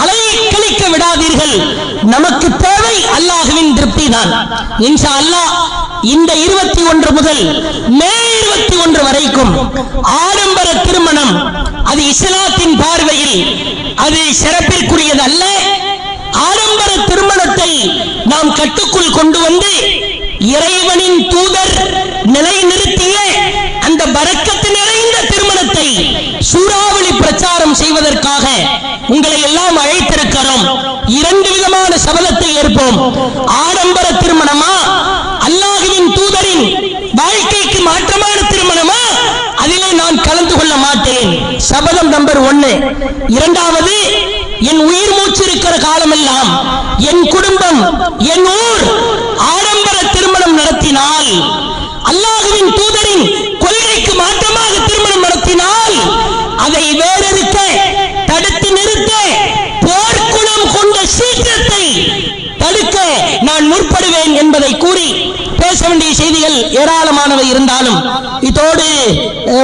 அலைய கழிக்க விடாதீர்கள். நமக்கு தேவை அல்லாஹ்வின் திருப்தி தான். இன்ஷா அல்லாஹ் இந்த 21 முதல் மே 21 வரைக்கும் ஆடம்பர திருமணம் அது இஸ்லாத்தின் பார்வையில் அது சிறப்பிற்குரியது அல்ல. ஆடம்பர திருமணத்தை நாம் கட்டுக்குள் கொண்டு வந்து இறைவனின் தூதர் நிலைநிறுத்திய அந்த பரக்கத்து நிறைந்த திருமணத்தை சூறாவளி பிரச்சாரம் செய்வதற்காக உங்களை எல்லாம் அழைத்திருக்கிறோம். 2 விதமான சபதத்தை ஏற்போம். ஆடம்பர திருமணமா, அல்லாஹ்வின் தூதரின் வாழ்க்கைக்கு மாற்றமான திருமணமா, அதிலே நான் கலந்து கொள்ள மாட்டேன். சபதம் நம்பர் 1. இரண்டாவது, என் உயிர் மூச்சு இருக்கிற காலமெல்லாம் என் குடும்பம், என் ஊர் ஆடம்பர திருமணம் நடத்தினால், அல்லாஹ்வின் தூதரின் கொள்கைக்கு மாற்றமாக திருமணம் நடத்தினால் அதை வேறறுக்க, தடுத்து நிறுத்த, போர்க்குணம் கொண்ட சீற்றத்தை தடுக்க நான் முற்படுவேன் என்பதை கூறி, பேச வேண்டிய செய்திகள் ஏராளமானவை இருந்தாலும் இதோடு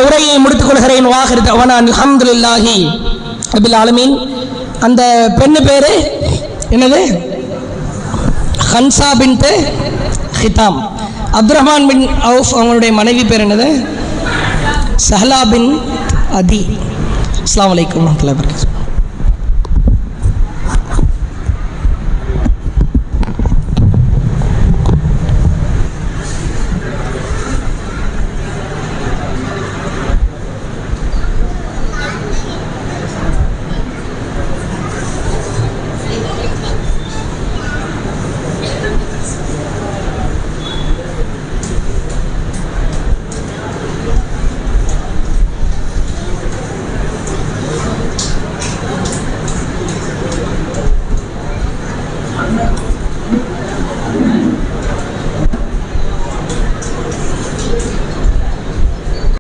உரையை முடித்துக் கொள்கிறேன். வாஹிர் தஅவானா அல்ஹம்துலில்லாஹி ரப்பில் ஆலமீன். அந்த பெண்ணு பேரு என்னது? ஹன்சா பின்த் ஹிதாம். அப்துல் ரஹ்மான் பின் அவுஃப் அவங்களுடைய மனைவி பேர் என்னது? சஹலா பின் அதி. அஸ்ஸலாமு அலைக்கும் வரஹ்மத்துல்லாஹி வபரகாத்துஹு.